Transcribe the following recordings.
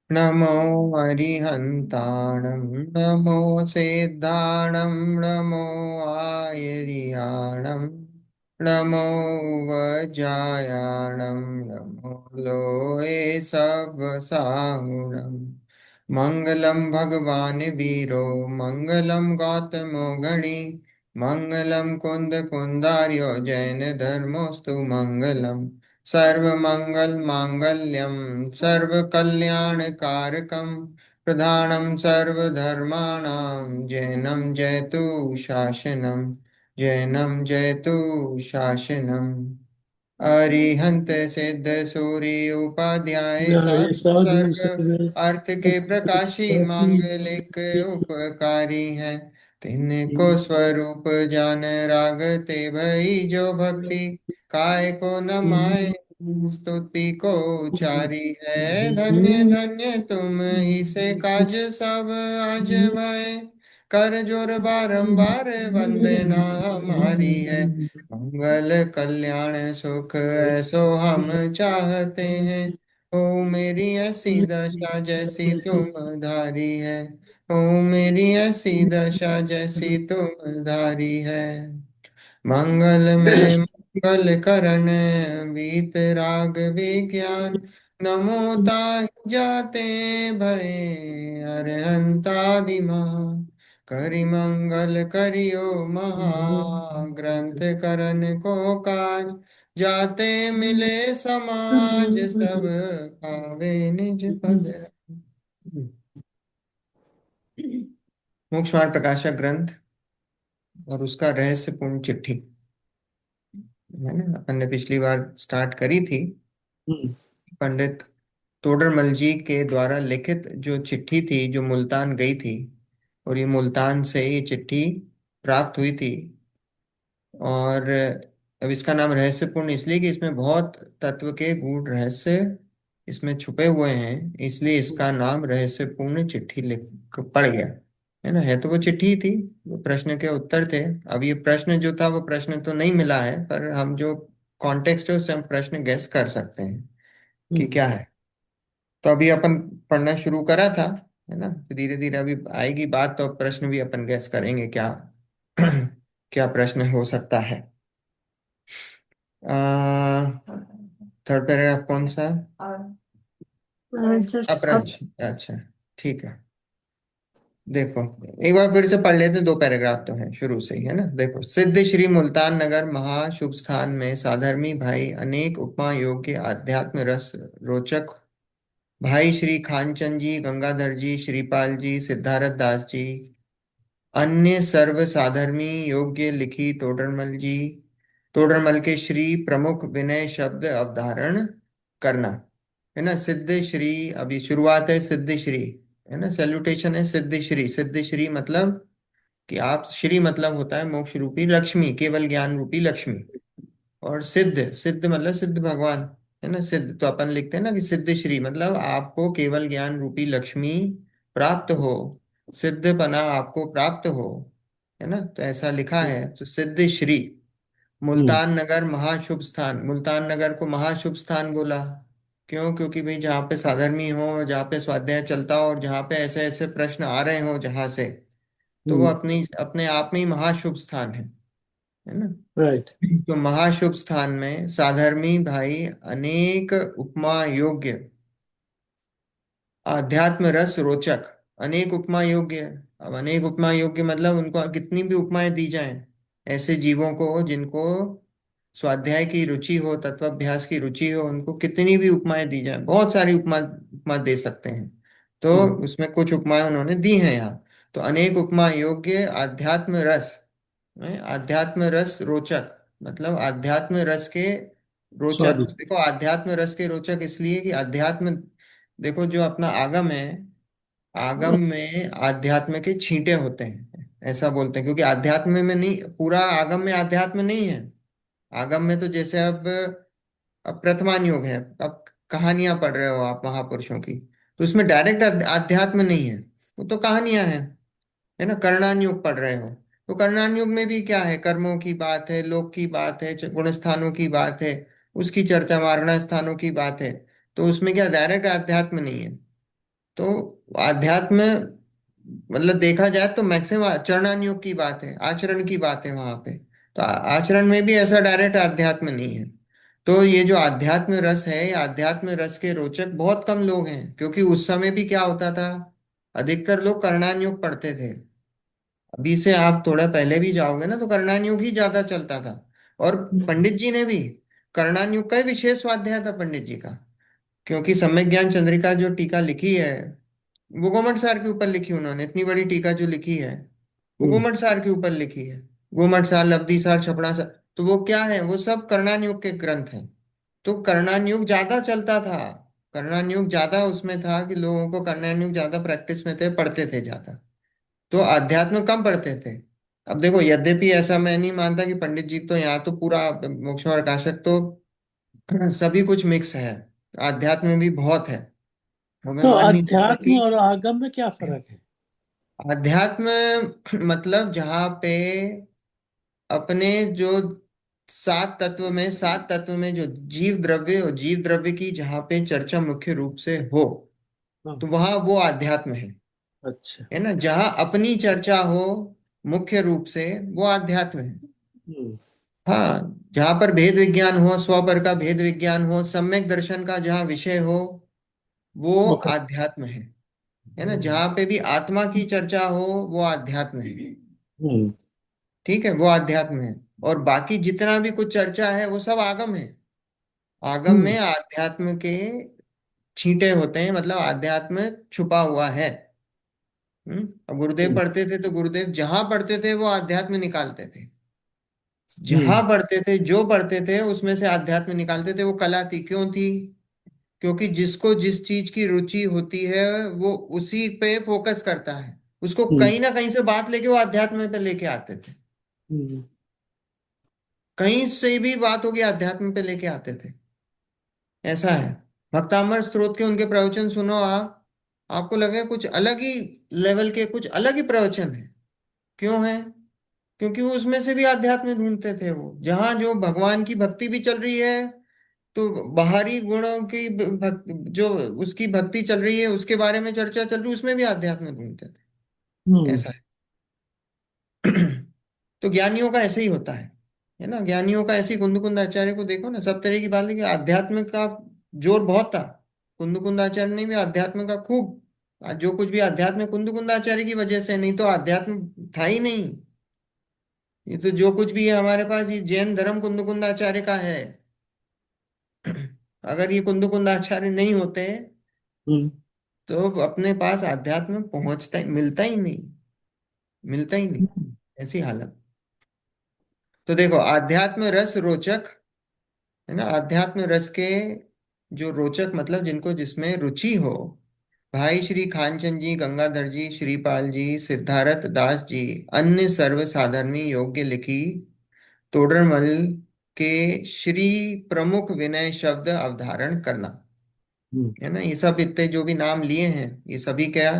नमो अरिहन्ताणं नमो सिद्धाणं नमो आयर्याणं नमो वज्रायाणं नमो लोहे सवसाहुणं मङ्गलं भगवान् वीरो मङ्गलं गौतमो गणी मङ्गलं कुन्दकुन्दार्यो जैनधर्मोऽस्तु मङ्गलम् सर्वमङ्गलमाङ्गल्यं सर्वकल्याणकारकं प्रधानं सर्वधर्माणां जैनं जयतु शासनं जैनं जयतु शासनम् अरिहंत सिद्ध सूर्य उपाध्याय न्याय साधु साधु सर्ग सर्व अर्थ के प्रकाशी काशी मांगलिक उपकारी हैं तिनको स्वरूप जान रागते भई जो भक्ति काय को न माय स्तुति को उचारी है धन्य धन्य तुम ही से काज सब आज भय कर जोर बारंबार वंदना हमारी है मंगल कल्याण सुख ऐसो हम चाहते हैं ओ मेरी ऐसी दशा जैसी तुम धारी है ओ मेरी ऐसी दशा जैसी तुम धारी है मंगल में मंगल करण वीत राग विज्ञान नमो ताहि जाते भय अरहंतादि महा करि मंगल करियो महाग्रंथ करण को काज जाते मिले समाज सब पावे निज पद। मोक्ष मार्ग प्रकाशक ग्रंथ और उसका रहस्यपूर्ण चिट्ठी है ना, अपन ने पिछली बार स्टार्ट करी थी। पंडित तोडरमल जी के द्वारा लिखित जो चिट्ठी थी जो मुल्तान गई थी, और ये मुल्तान से ये चिट्ठी प्राप्त हुई थी। और अब इसका नाम रहस्यपूर्ण इसलिए कि इसमें बहुत तत्व के गूढ़ रहस्य इसमें छुपे हुए हैं, इसलिए इसका नाम रहस्यपूर्ण चिट्ठी लिख पड़ गया। है ना, है तो वो चिट्ठी थी, वो प्रश्न के उत्तर थे। अब ये प्रश्न जो था वो प्रश्न तो नहीं मिला है, पर हम जो कॉन्टेक्स्ट है उससे हम प्रश्न गेस कर सकते हैं कि क्या है। तो अभी अपन पढ़ना शुरू करा था, है ना, तो धीरे धीरे अभी आएगी बात, तो अब प्रश्न भी अपन गेस करेंगे क्या क्या प्रश्न हो सकता है। थर्ड पैराग्राफ कौन सा है? जस्ट अब। अपरंश, अच्छा, ठीक है। देखो, एक बार फिर से पढ़ लेते हैं, दो पैराग्राफ तो हैं शुरू से ही, है ना। देखो, सिद्ध श्री मुल्तान नगर महाशुभ स्थान में साधर्मी भाई अनेक उपमा योग्य आध्यात्म रस रोचक भाई श्री खानचंद जी, गंगाधर जी, श्रीपाल जी, सिद्धारथ दास जी, अन्य सर्व साधर्मी योग्य लिखी तोडरमल जी, तोडरमल के श्री प्रमुख विनय शब्द अवधारण करना। है ना, सिद्ध श्री, अभी शुरुआत है सिद्ध श्री, है ना, सैल्यूटेशन है सिद्ध श्री। सिद्ध श्री मतलब कि आप, श्री मतलब होता है मोक्ष रूपी लक्ष्मी, केवल ज्ञान रूपी लक्ष्मी। और सिद्ध, सिद्ध मतलब सिद्ध भगवान, है ना। सिद्ध तो अपन लिखते हैं ना कि सिद्ध श्री मतलब आपको केवल ज्ञान रूपी लक्ष्मी प्राप्त हो, सिद्ध बना आपको प्राप्त हो, है ना। तो ऐसा लिखा है, तो सिद्ध श्री मुल्तान नगर महाशुभ स्थान। मुल्तान नगर को महाशुभ स्थान बोला, क्यों? क्योंकि भाई जहाँ पे साधर्मी हो, जहाँ पे स्वाध्याय चलता हो, और जहाँ पे ऐसे ऐसे प्रश्न आ रहे हो जहाँ से, तो वो अपनी अपने आप में ही महाशुभ स्थान है ना। राइट। तो महाशुभ स्थान में साधर्मी भाई अनेक उपमा योग्य आध्यात्म रस रोचक, अनेक उपमा योग्य। अब अनेक उपमा योग्य मतलब उनको कितनी भी उपमाएं दी जाएं, ऐसे जीवों को जिनको स्वाध्याय की रुचि हो, तत्वाभ्यास की रुचि हो, उनको कितनी भी उपमाएं दी जाएं, बहुत सारी उपमा उपमा दे सकते हैं। तो उसमें कुछ उपमाएं उन्होंने दी हैं यहाँ। तो अनेक उपमा योग्य आध्यात्म रस में, अध्यात्म रस रोचक मतलब अध्यात्म रस के रोचक। स्वादिष्ट। देखो, अध्यात्म रस के रोचक इसलिए कि अध्यात्म, देखो जो अपना आगम है, आगम में अध्यात्म के छींटे होते हैं, ऐसा बोलते हैं, क्योंकि अध्यात्म में नहीं, पूरा आगम में अध्यात्म नहीं है। आगम में तो जैसे अब प्रथमान योग है, अब कहानियां पढ़ रहे हो आप महापुरुषों की, तो उसमें डायरेक्ट अध्यात्म नहीं है, वो तो कहानियां हैं, है ना। कर्णान युग पढ़ रहे हो, तो कर्णान युग में भी क्या है, कर्मों की बात है, लोक की बात है, गुण स्थानों की बात है, उसकी चर्चा, मारणा स्थानों की बात है। तो उसमें क्या डायरेक्ट अध्यात्म नहीं है। तो अध्यात्म मतलब देखा जाए तो मैक्सिमम आचरण योग की बात है, आचरण की बात है वहां पे। तो आचरण में भी ऐसा डायरेक्ट अध्यात्म नहीं है। तो ये जो आध्यात्म रस है, ये आध्यात्म रस के रोचक बहुत कम लोग हैं, क्योंकि उस समय भी क्या होता था, अधिकतर लोग करणान योग पढ़ते थे। अभी से आप थोड़ा पहले भी जाओगे ना तो करणान योग ही ज्यादा चलता था। और हम्म। पंडित जी ने भी करणान योग का ही विशेष स्वाध्याय था पंडित जी का। क्योंकि सम्यक ज्ञान चंद्रिका जो टीका लिखी है, वो गोमट सार के ऊपर लिखी उन्होंने, इतनी बड़ी टीका जो लिखी है वो हम्म। गोमट सार के ऊपर लिखी है। गोमट सार, लब्धि सार, छपड़ा सार, तो वो क्या है, वो सब कर्णान युग के ग्रंथ हैं। तो कर्णान युग ज्यादा चलता था। कर्णान युग ज्यादा उसमें था कि लोगों को कर्णान युग ज्यादा प्रैक्टिस में थे, पढ़ते थे ज्यादा। तो अध्यात्म कम पढ़ते थे। अब देखो, यद्यपि ऐसा मैं नहीं मानता कि पंडित जी तो यहाँ तो पूरा मोक्ष प्रकाशक तो सभी कुछ मिक्स है, आध्यात्म में भी बहुत है। वो मैं तो मान नहीं सकता अध्यात्म कि और आगम में क्या फर्क है? अध्यात्म मतलब जहाँ पे अपने जो सात तत्व में जो जीव द्रव्य और जीव द्रव्य की जहाँ पे चर्चा मुख्य रूप से हो, हाँ। तो वहाँ वो अध्यात्म अच्छा। है ना। जहाँ अपनी चर्चा हो मुख्य रूप से, वो अध्यात्म है। हम्म। हाँ, जहाँ पर भेद विज्ञान हो, स्वपर का भेद विज्ञान हो, सम्यक दर्शन का जहाँ विषय हो, वो वो कर। आध्यात्म है ना। हम्म। जहाँ पे भी आत्मा की चर्चा हो, वो आध्यात्म है। हम्म। ठीक है, वो आध्यात्म है। और बाकी जितना भी कुछ चर्चा है वो सब आगम है। आगम हम्म। में आध्यात्म के छींटे होते हैं, मतलब आध्यात्म छुपा हुआ है। अब गुरुदेव हम्म। पढ़ते थे तो गुरुदेव जहां पढ़ते थे वो आध्यात्म निकालते थे। जहां हम्म। पढ़ते थे, जो पढ़ते थे उसमें से आध्यात्म निकालते थे। वो कला थी, क्यों थी? क्योंकि जिसको जिस चीज की रुचि होती है वो उसी पे फोकस करता है। उसको हम्म। कहीं ना कहीं से बात लेके वो अध्यात्म पे लेके आते थे। हम्म। कहीं से भी बात होगी अध्यात्म पे लेके आते थे। ऐसा है। भक्तामर स्त्रोत के उनके प्रवचन सुनो आप, आपको लगे कुछ अलग ही लेवल के, कुछ अलग ही प्रवचन है। क्यों है? क्योंकि वो उसमें से भी अध्यात्म ढूंढते थे। वो जहाँ जो भगवान की भक्ति भी चल रही है, तो बाहरी गुणों की जो उसकी भक्ति चल रही है उसके बारे में चर्चा चल रही है, उसमें भी अध्यात्म ढूंढते थे। हम्म। ऐसा है। तो ज्ञानियों का ऐसे ही होता है ना। ज्ञानियों का ऐसे ही, कुंद कुंद आचार्य को देखो ना, सब तरह की बात, लेकिन आध्यात्म का जोर बहुत था। कुंद कुंद आचार्य ने भी अध्यात्म का खूब, जो कुछ भी अध्यात्म कुंद कुंद आचार्य की वजह से, नहीं तो अध्यात्म था ही नहीं। ये तो जो कुछ भी है हमारे पास, ये जैन धर्म कुंद कुंद आचार्य का है। अगर ये कुंद कुंद आचार्य नहीं होते हम्म। तो अपने पास अध्यात्म पहुंचता ही, मिलता ही नहीं, मिलता ही नहीं। हम्म। ऐसी हालत। तो देखो, आध्यात्म रस रोचक है ना। अध्यात्म रस के जो रोचक मतलब जिनको जिसमें रुचि हो, भाई श्री खानचंद जी, गंगाधर जी, श्रीपाल जी, सिद्धार्थ दास जी, अन्य सर्व साधर्मी योग्य लिखी, तोडरमल के श्री प्रमुख विनय शब्द अवधारण करना, हम्म। है ना। ये सब इतने जो भी नाम लिए हैं, ये सभी क्या,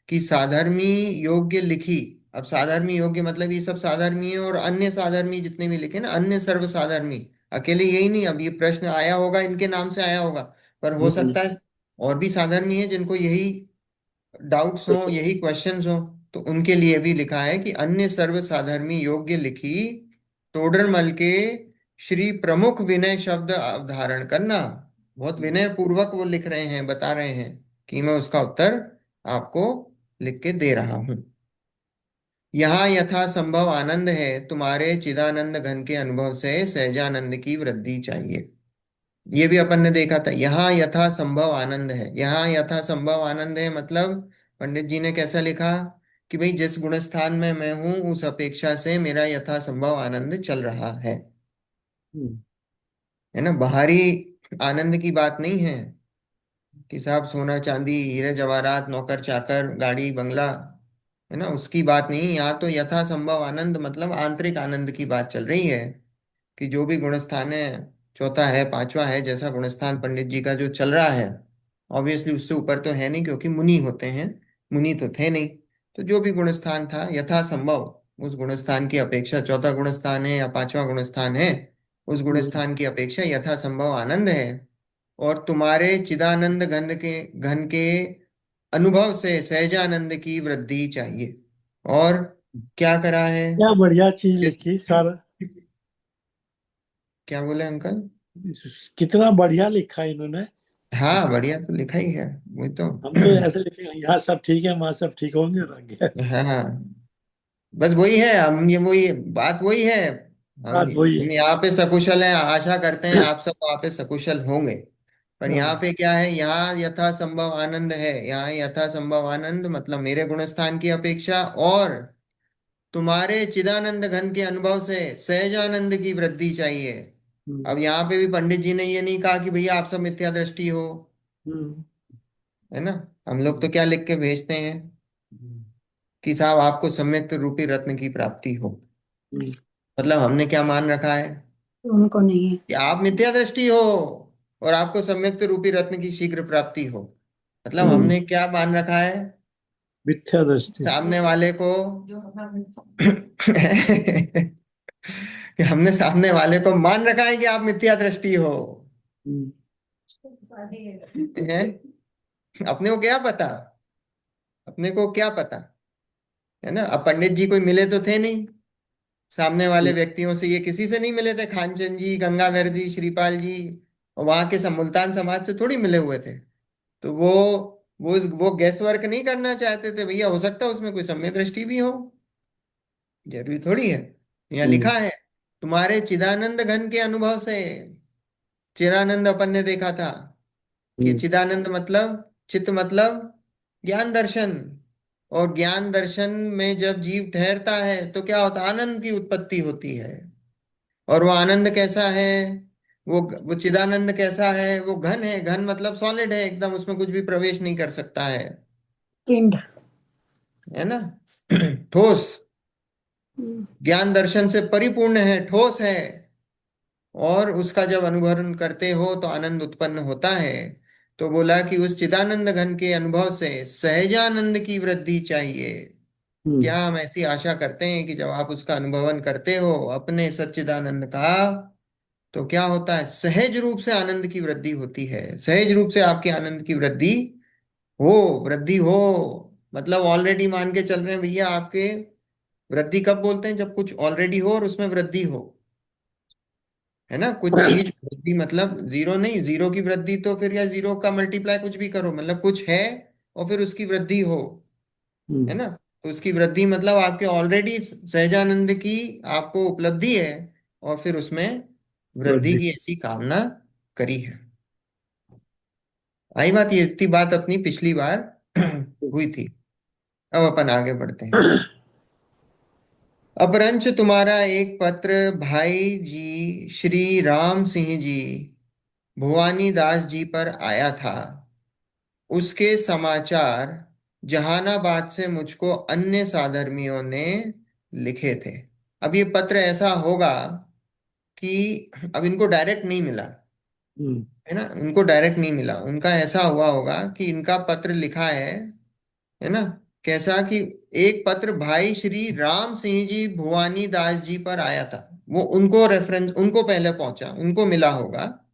कि साधर्मी योग्य लिखी। अब साधर्मी योग्य मतलब ये सब साधर्मी है, और अन्य साधर्मी जितने भी लिखे ना, अन्य सर्व साधर्मी, अकेले यही नहीं। अब ये प्रश्न आया होगा, इनके नाम से आया होगा, पर हो हम्म। सकता है और भी साधर्मी है जिनको यही डाउट्स हो, अच्छा। यही क्वेश्चंस हो, तो उनके लिए भी लिखा है कि अन्य सर्व साधर्मी योग्य लिखी, तोडरमल के श्री प्रमुख विनय शब्द अवधारण करना। बहुत विनय पूर्वक वो लिख रहे हैं, बता रहे हैं कि मैं उसका उत्तर आपको लिख के दे रहा हूं। यहाँ यथा संभव आनंद है, तुम्हारे चिदानंद घन के अनुभव से सहजानंद की वृद्धि चाहिए। ये भी अपन ने देखा था। यहाँ यथा संभव आनंद है, यहाँ यथा संभव आनंद है मतलब पंडित जी ने कैसा लिखा, कि भाई जिस गुण स्थान में मैं हूं उस अपेक्षा से मेरा यथा संभव आनंद चल रहा हम्म। है ना। बाहरी आनंद की बात नहीं है कि साहब सोना चांदी हीरे जवाहरात नौकर चाकर गाड़ी बंगला, है ना, उसकी बात नहीं। यहाँ तो यथा संभव आनंद मतलब आंतरिक आनंद की बात चल रही है। कि जो भी गुणस्थान है, चौथा है, पांचवा है, जैसा गुणस्थान पंडित जी का जो चल रहा है, ऑब्वियसली उससे ऊपर तो है नहीं, क्योंकि मुनि होते हैं, मुनि तो थे नहीं। तो जो भी गुणस्थान था यथा संभव, उस गुणस्थान की अपेक्षा, चौथा गुणस्थान है या पांचवा गुणस्थान है, उस हम्म। गुणस्थान की अपेक्षा यथा संभव आनंद है। और तुम्हारे चिदानंद घन के अनुभव से सहजानंद की वृद्धि चाहिए। और क्या करा है? क्या बढ़िया चीज किस- लिखी सारा। क्या बोले अंकल? कितना बढ़िया लिखा इन्होंने। हाँ, बढ़िया तो लिखा ही है। वही तो। हम तो ऐसे लिखे, यहाँ सब ठीक है, वहाँ सब ठीक होंगे, रख गया। हाँ, बस वही है, हम ये वही बात वही है। हम बात वही हम है। यहाँ पे सकुशल हैं, आशा करते हैं आप सब वहाँ पे सकुशल होंगे। पर यहाँ हाँ। पे क्या है, यहाँ यथा संभव आनंद है। यहाँ यथा संभव आनंद मतलब मेरे गुणस्थान की अपेक्षा और तुम्हारे चिदानंद घन के अनुभव से सहजानंद की वृद्धि चाहिए। हम्म। अब यहाँ पे भी पंडित जी ने ये नहीं कहा कि भैया आप सब मिथ्या दृष्टि हो, हम्म। है ना। हम लोग तो क्या लिख के भेजते हैं हम्म। कि साहब आपको सम्यक रूपी रत्न की प्राप्ति हो। हम्म। मतलब हमने क्या मान रखा है उनको नहीं है। कि आप मिथ्या दृष्टि हो और आपको सम्यक रूपी रत्न की शीघ्र प्राप्ति हो। मतलब हम्म। हमने क्या मान रखा है मिथ्या दृष्टि। सामने वाले को कि हमने सामने वाले को मान रखा है कि आप मिथ्या दृष्टि हो। हम्म। हैं? अपने को क्या पता, अपने को क्या पता, है ना। अब पंडित जी कोई मिले तो थे नहीं सामने वाले व्यक्तियों से, ये किसी से नहीं मिले थे, खानचंद जी, गंगाधर जी, श्रीपाल जी, और वहां के मुल्तान समाज से थोड़ी मिले हुए थे। तो वो गैस वर्क नहीं करना चाहते थे, भैया हो सकता है उसमें कोई सम्य दृष्टि भी हो, जरूरी थोड़ी है। यहाँ लिखा हम्म। है तुम्हारे चिदानंद घन के अनुभव से। चिदानंद अपन ने देखा था कि हम्म। चिदानंद मतलब चित्त मतलब ज्ञान दर्शन। और ज्ञान दर्शन में जब जीव ठहरता है तो क्या होता है, आनंद की उत्पत्ति होती है। और वो आनंद कैसा है, वो चिदानंद कैसा है, वो घन है। घन मतलब सॉलिड है एकदम, उसमें कुछ भी प्रवेश नहीं कर सकता पिंड। है ना। ठोस, हम्म। ज्ञान दर्शन से परिपूर्ण है, ठोस है। और उसका जब अनुभव करते हो तो आनंद उत्पन्न होता है। तो बोला कि उस चिदानंद घन के अनुभव से सहजानंद की वृद्धि चाहिए। हम्म। क्या हम ऐसी आशा करते हैं कि जब आप उसका अनुभवन करते हो अपने सच्चिदानंद का, तो क्या होता है, सहज रूप से आनंद की वृद्धि होती है। सहज रूप से आपके आनंद की हो वृद्धि हो। मतलब ऑलरेडी मान के चल रहे हैं भैया आपके। वृद्धि कब बोलते हैं, जब कुछ ऑलरेडी हो और उसमें वृद्धि हो, है ना। कुछ चीज वृद्धि मतलब जीरो नहीं, जीरो की वृद्धि तो फिर या जीरो का मल्टीप्लाई कुछ भी करो, मतलब कुछ है और फिर उसकी वृद्धि हो, है हम्म। ना। तो उसकी वृद्धि मतलब आपके ऑलरेडी सहजानंद की आपको उपलब्धि है और फिर उसमें वृद्धि वृद्धि। की ऐसी कामना करी है। आई बात, ये इतनी बात अपनी पिछली बार हुई थी। अब अपन आगे बढ़ते हैं। अपरंच तुम्हारा एक पत्र भाई जी श्री राम सिंह जी भुवानी दास जी पर आया था। उसके समाचार जहानाबाद से मुझको अन्य साधर्मियों ने लिखे थे। अब ये पत्र ऐसा होगा कि अब इनको डायरेक्ट नहीं मिला, हम्म। है ना। उनको डायरेक्ट नहीं मिला, उनका ऐसा हुआ होगा कि इनका पत्र लिखा है ना। कैसा कि एक पत्र भाई श्री राम सिंह जी भुवानी दास जी पर आया था। वो उनको रेफरेंस, उनको पहले पहुंचा, उनको मिला होगा।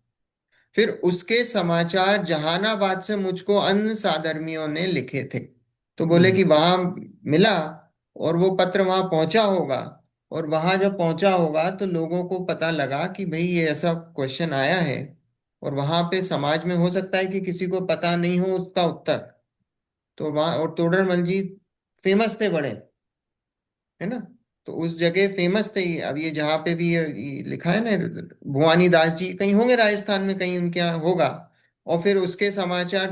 फिर उसके समाचार जहानाबाद से मुझको अन्य साधर्मियों ने लिखे थे। तो बोले हम्म। कि वहां मिला और वो पत्र वहां पहुंचा होगा। और वहां जब पहुंचा होगा तो लोगों को पता लगा कि भाई ये ऐसा क्वेश्चन आया है। और वहां पे समाज में हो सकता है कि किसी को पता नहीं हो उसका उत्तर। तो वहां, और तोडरमल जी फेमस थे बड़े, है ना। तो उस जगह फेमस थे अब ये जहाँ पे भी ये लिखा है ना, भुवानी दास जी कहीं होंगे राजस्थान में, कहीं उनके यहाँ होगा। और फिर उसके समाचार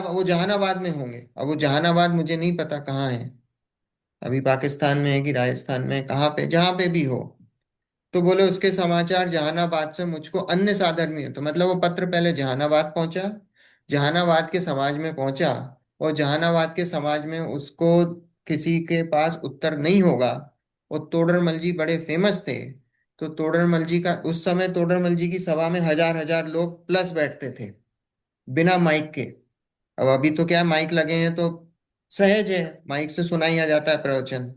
वो जहानाबाद में होंगे। अब वो जहानाबाद मुझे नहीं पता कहाँ है, अभी पाकिस्तान में है कि राजस्थान में, कहाँ पे, जहाँ पे भी हो। तो बोले उसके समाचार जहानाबाद से मुझको अन्य साधन में, तो मतलब वो पत्र पहले जहानाबाद पहुंचा, जहानाबाद के समाज में पहुंचा। और जहानाबाद के समाज में उसको किसी के पास उत्तर नहीं होगा। और तोडरमल जी बड़े फेमस थे। तो तोडरमल जी का उस समय, तोडरमल जी की सभा में हजार हजार लोग प्लस बैठते थे बिना माइक के। अब अभी तो क्या माइक लगे हैं तो सहज है, माइक से सुनाई आ जाता है प्रवचन,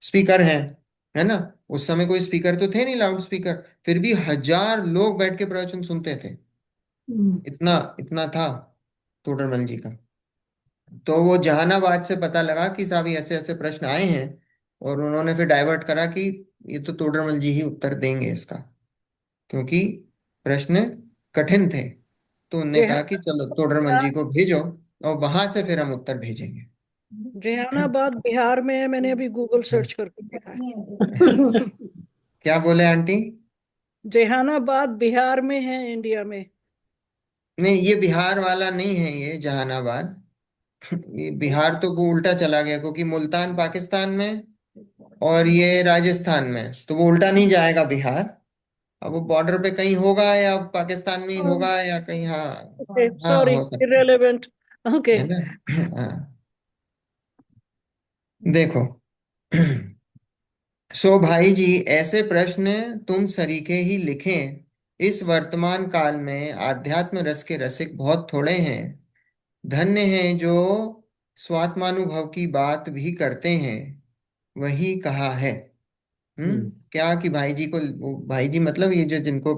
स्पीकर हैं, है ना। उस समय कोई स्पीकर तो थे नहीं, लाउड स्पीकर, फिर भी हजार लोग बैठ के प्रवचन सुनते थे। हम्म, इतना इतना था तोडरमल जी का। तो वो जहानाबाद से पता लगा कि साहब ये ऐसे ऐसे प्रश्न आए हैं, और उन्होंने फिर डाइवर्ट करा कि ये तो तोडरमल जी ही उत्तर देंगे इसका, क्योंकि प्रश्न कठिन थे। तो उनने कहा कि चलो तोडरमल जी जेहानाबाद को भेजो, और वहां से फिर हम उत्तर भेजेंगे। जेहानाबाद बिहार में है, मैंने अभी गूगल सर्च करके देखा है। क्या बोले आंटी? जेहानाबाद बिहार में है, इंडिया में। नहीं, ये बिहार वाला नहीं है, ये जहानाबाद। ये बिहार तो वो उल्टा चला गया, क्योंकि मुल्तान पाकिस्तान में और ये राजस्थान में है, तो वो उल्टा नहीं जाएगा बिहार। अब वो बॉर्डर पे कहीं होगा, या पाकिस्तान में ही होगा, या कहीं, हाँ। ओके, हाँ, सॉरी, हो सकता इररेलेवेंट। ओके। है ना। हाँ। देखो। सो भाई जी, ऐसे प्रश्न तुम सरीखे ही लिखें। इस वर्तमान काल में आध्यात्म रस के रसिक बहुत थोड़े हैं। धन्य हैं जो स्वात्मानुभव की बात भी करते हैं। वही कहा है। क्या कि भाई जी को, भाई जी मतलब ये जो जिनको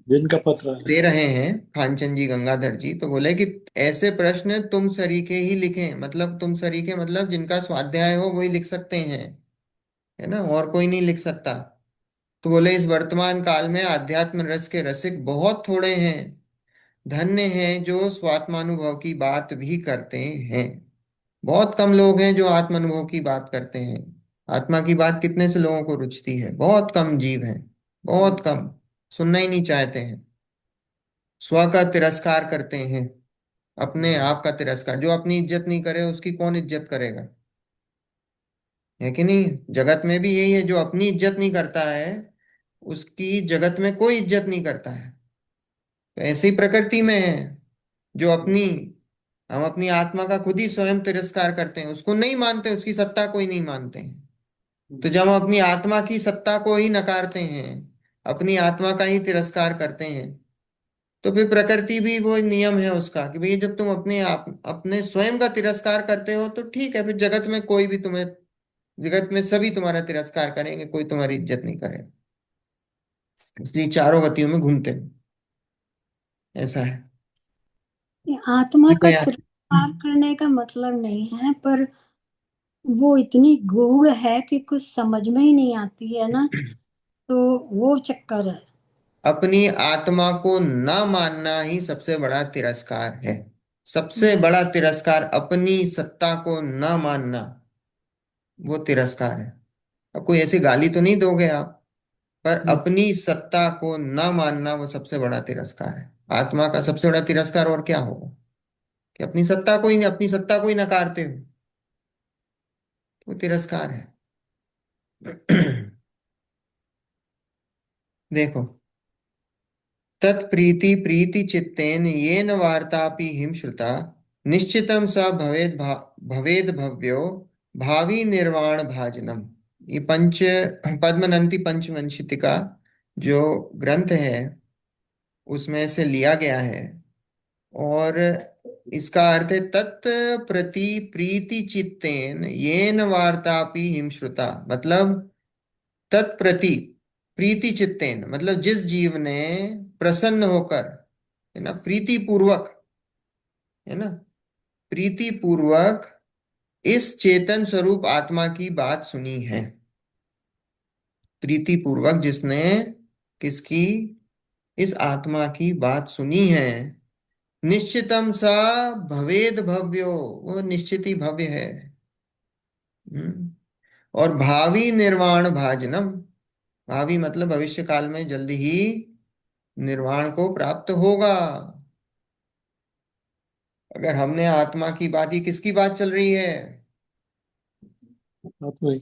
जिनका पत्र है। दे रहे हैं, खानचंद जी, गंगाधर जी, तो बोले कि ऐसे प्रश्न तुम सरीखे ही लिखें, मतलब तुम सरीखे मतलब जिनका स्वाध्याय हो वही लिख सकते हैं, है ना, और कोई नहीं लिख सकता। तो बोले इस वर्तमान काल में आध्यात्म रस के रसिक बहुत थोड़े हैं। धन्य हैं जो स्वात्मानुभव की बात भी करते हैं। बहुत कम लोग हैं जो आत्मानुभव की बात करते हैं। आत्मा की बात कितने से लोगों को रुचती है? बहुत कम जीव हैं, बहुत कम। सुनना ही नहीं चाहते हैं। स्व का तिरस्कार करते हैं, अपने आप का तिरस्कार। जो अपनी इज्जत नहीं करे उसकी कौन इज्जत करेगा? है कि नहीं? जगत में भी यही है, जो अपनी इज्जत नहीं करता है उसकी जगत में कोई इज्जत नहीं करता है। तो ऐसे ही प्रकृति में है। जो अपनी, हम अपनी आत्मा का खुद ही स्वयं तिरस्कार करते हैं, उसको नहीं मानते, उसकी सत्ता को ही नहीं मानते हैं। तो जब हम अपनी आत्मा की सत्ता को ही नकारते हैं, अपनी आत्मा का ही तिरस्कार करते हैं, तो फिर प्रकृति भी वो नियम है उसका कि भाई जब तुम अपने आप अपने स्वयं का तिरस्कार करते हो तो ठीक है, फिर जगत में कोई भी तुम्हें, जगत में सभी तुम्हारा तिरस्कार करेंगे, कोई तुम्हारी इज्जत नहीं करेगा। इसलिए चारों गतियों में घूमते हो। ऐसा है। आत्मा देखो का यार। तिरस्कार करने का मतलब नहीं है, पर वो इतनी गूढ़ है कि कुछ समझ में ही नहीं आती है ना, तो वो चक्कर है। अपनी आत्मा को न मानना ही सबसे बड़ा तिरस्कार है। सबसे हम्म, बड़ा तिरस्कार अपनी सत्ता को न मानना, वो तिरस्कार है। अब कोई ऐसी गाली तो नहीं दोगे आप, पर अपनी सत्ता को न मानना वो सबसे बड़ा तिरस्कार है। आत्मा का सबसे बड़ा तिरस्कार और क्या होगा? कि अपनी सत्ता को ही, अपनी सत्ता को ही नकारते हो, वो तिरस्कार है। देखो। तत्प्रीति प्रीति चित्तेन येन वार्तापि हिमश्रुता निश्चितम स भवेद भव्यो भावी निर्वाण भाजनम। ये पंच पद्मनंती पंचवंशितिका जो ग्रंथ है उसमें से लिया गया है। और इसका अर्थ है तत् प्रति प्रीति चित्तेन येन वार्तापि हिमश्रुता, मतलब तत्प्रति प्रीति चित्तेन मतलब जिस जीव ने प्रसन्न होकर, है ना, प्रीति पूर्वक, है ना, प्रीति पूर्वक इस चेतन स्वरूप आत्मा की बात सुनी है। प्रीति पूर्वक जिसने किसकी, इस आत्मा की बात सुनी है। निश्चितम सा भवेद भव्यो, वो निश्चित ही भव्य है। हम्म। और भावी निर्वाण भाजनम, भावी मतलब भविष्य काल में जल्दी ही निर्वाण को प्राप्त होगा। अगर हमने आत्मा की बात, ये किसकी बात चल रही है? आत्मा ही।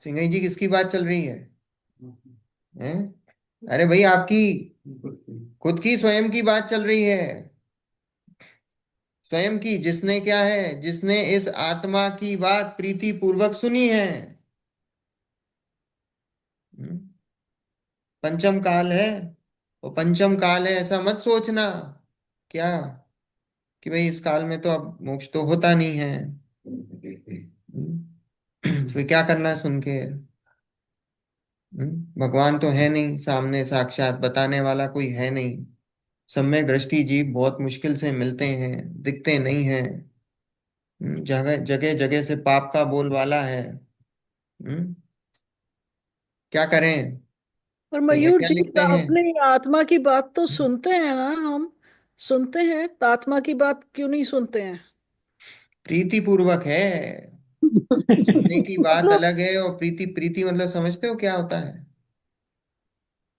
सिंघई जी, किसकी बात चल रही है? हैं? अरे भाई, आपकी खुद की स्वयं की बात चल रही है। स्वयं की, जिसने क्या है, जिसने इस आत्मा की बात प्रीति पूर्वक सुनी है। हम्म। पंचम काल है, वो पंचम काल है ऐसा मत सोचना। क्या? कि भाई इस काल में तो अब मोक्ष तो होता नहीं है। फिर क्या करना है सुन के? भगवान तो है नहीं, सामने साक्षात बताने वाला कोई है नहीं। सम्यक दृष्टि जीव बहुत मुश्किल से मिलते हैं, दिखते नहीं हैं। जगह जगह जगह से पाप का बोलबाला है। हम्म, क्या करें? पर तो ये मयूर क्या जी, लिखते हैं? अपने आत्मा की बात तो सुनते हैं ना हम? सुनते हैं, आत्मा की बात क्यों नहीं सुनते हैं? प्रीति पूर्वक है। सुनने की बात मतलब अलग है, और प्रीति, प्रीति मतलब समझते हो क्या होता है?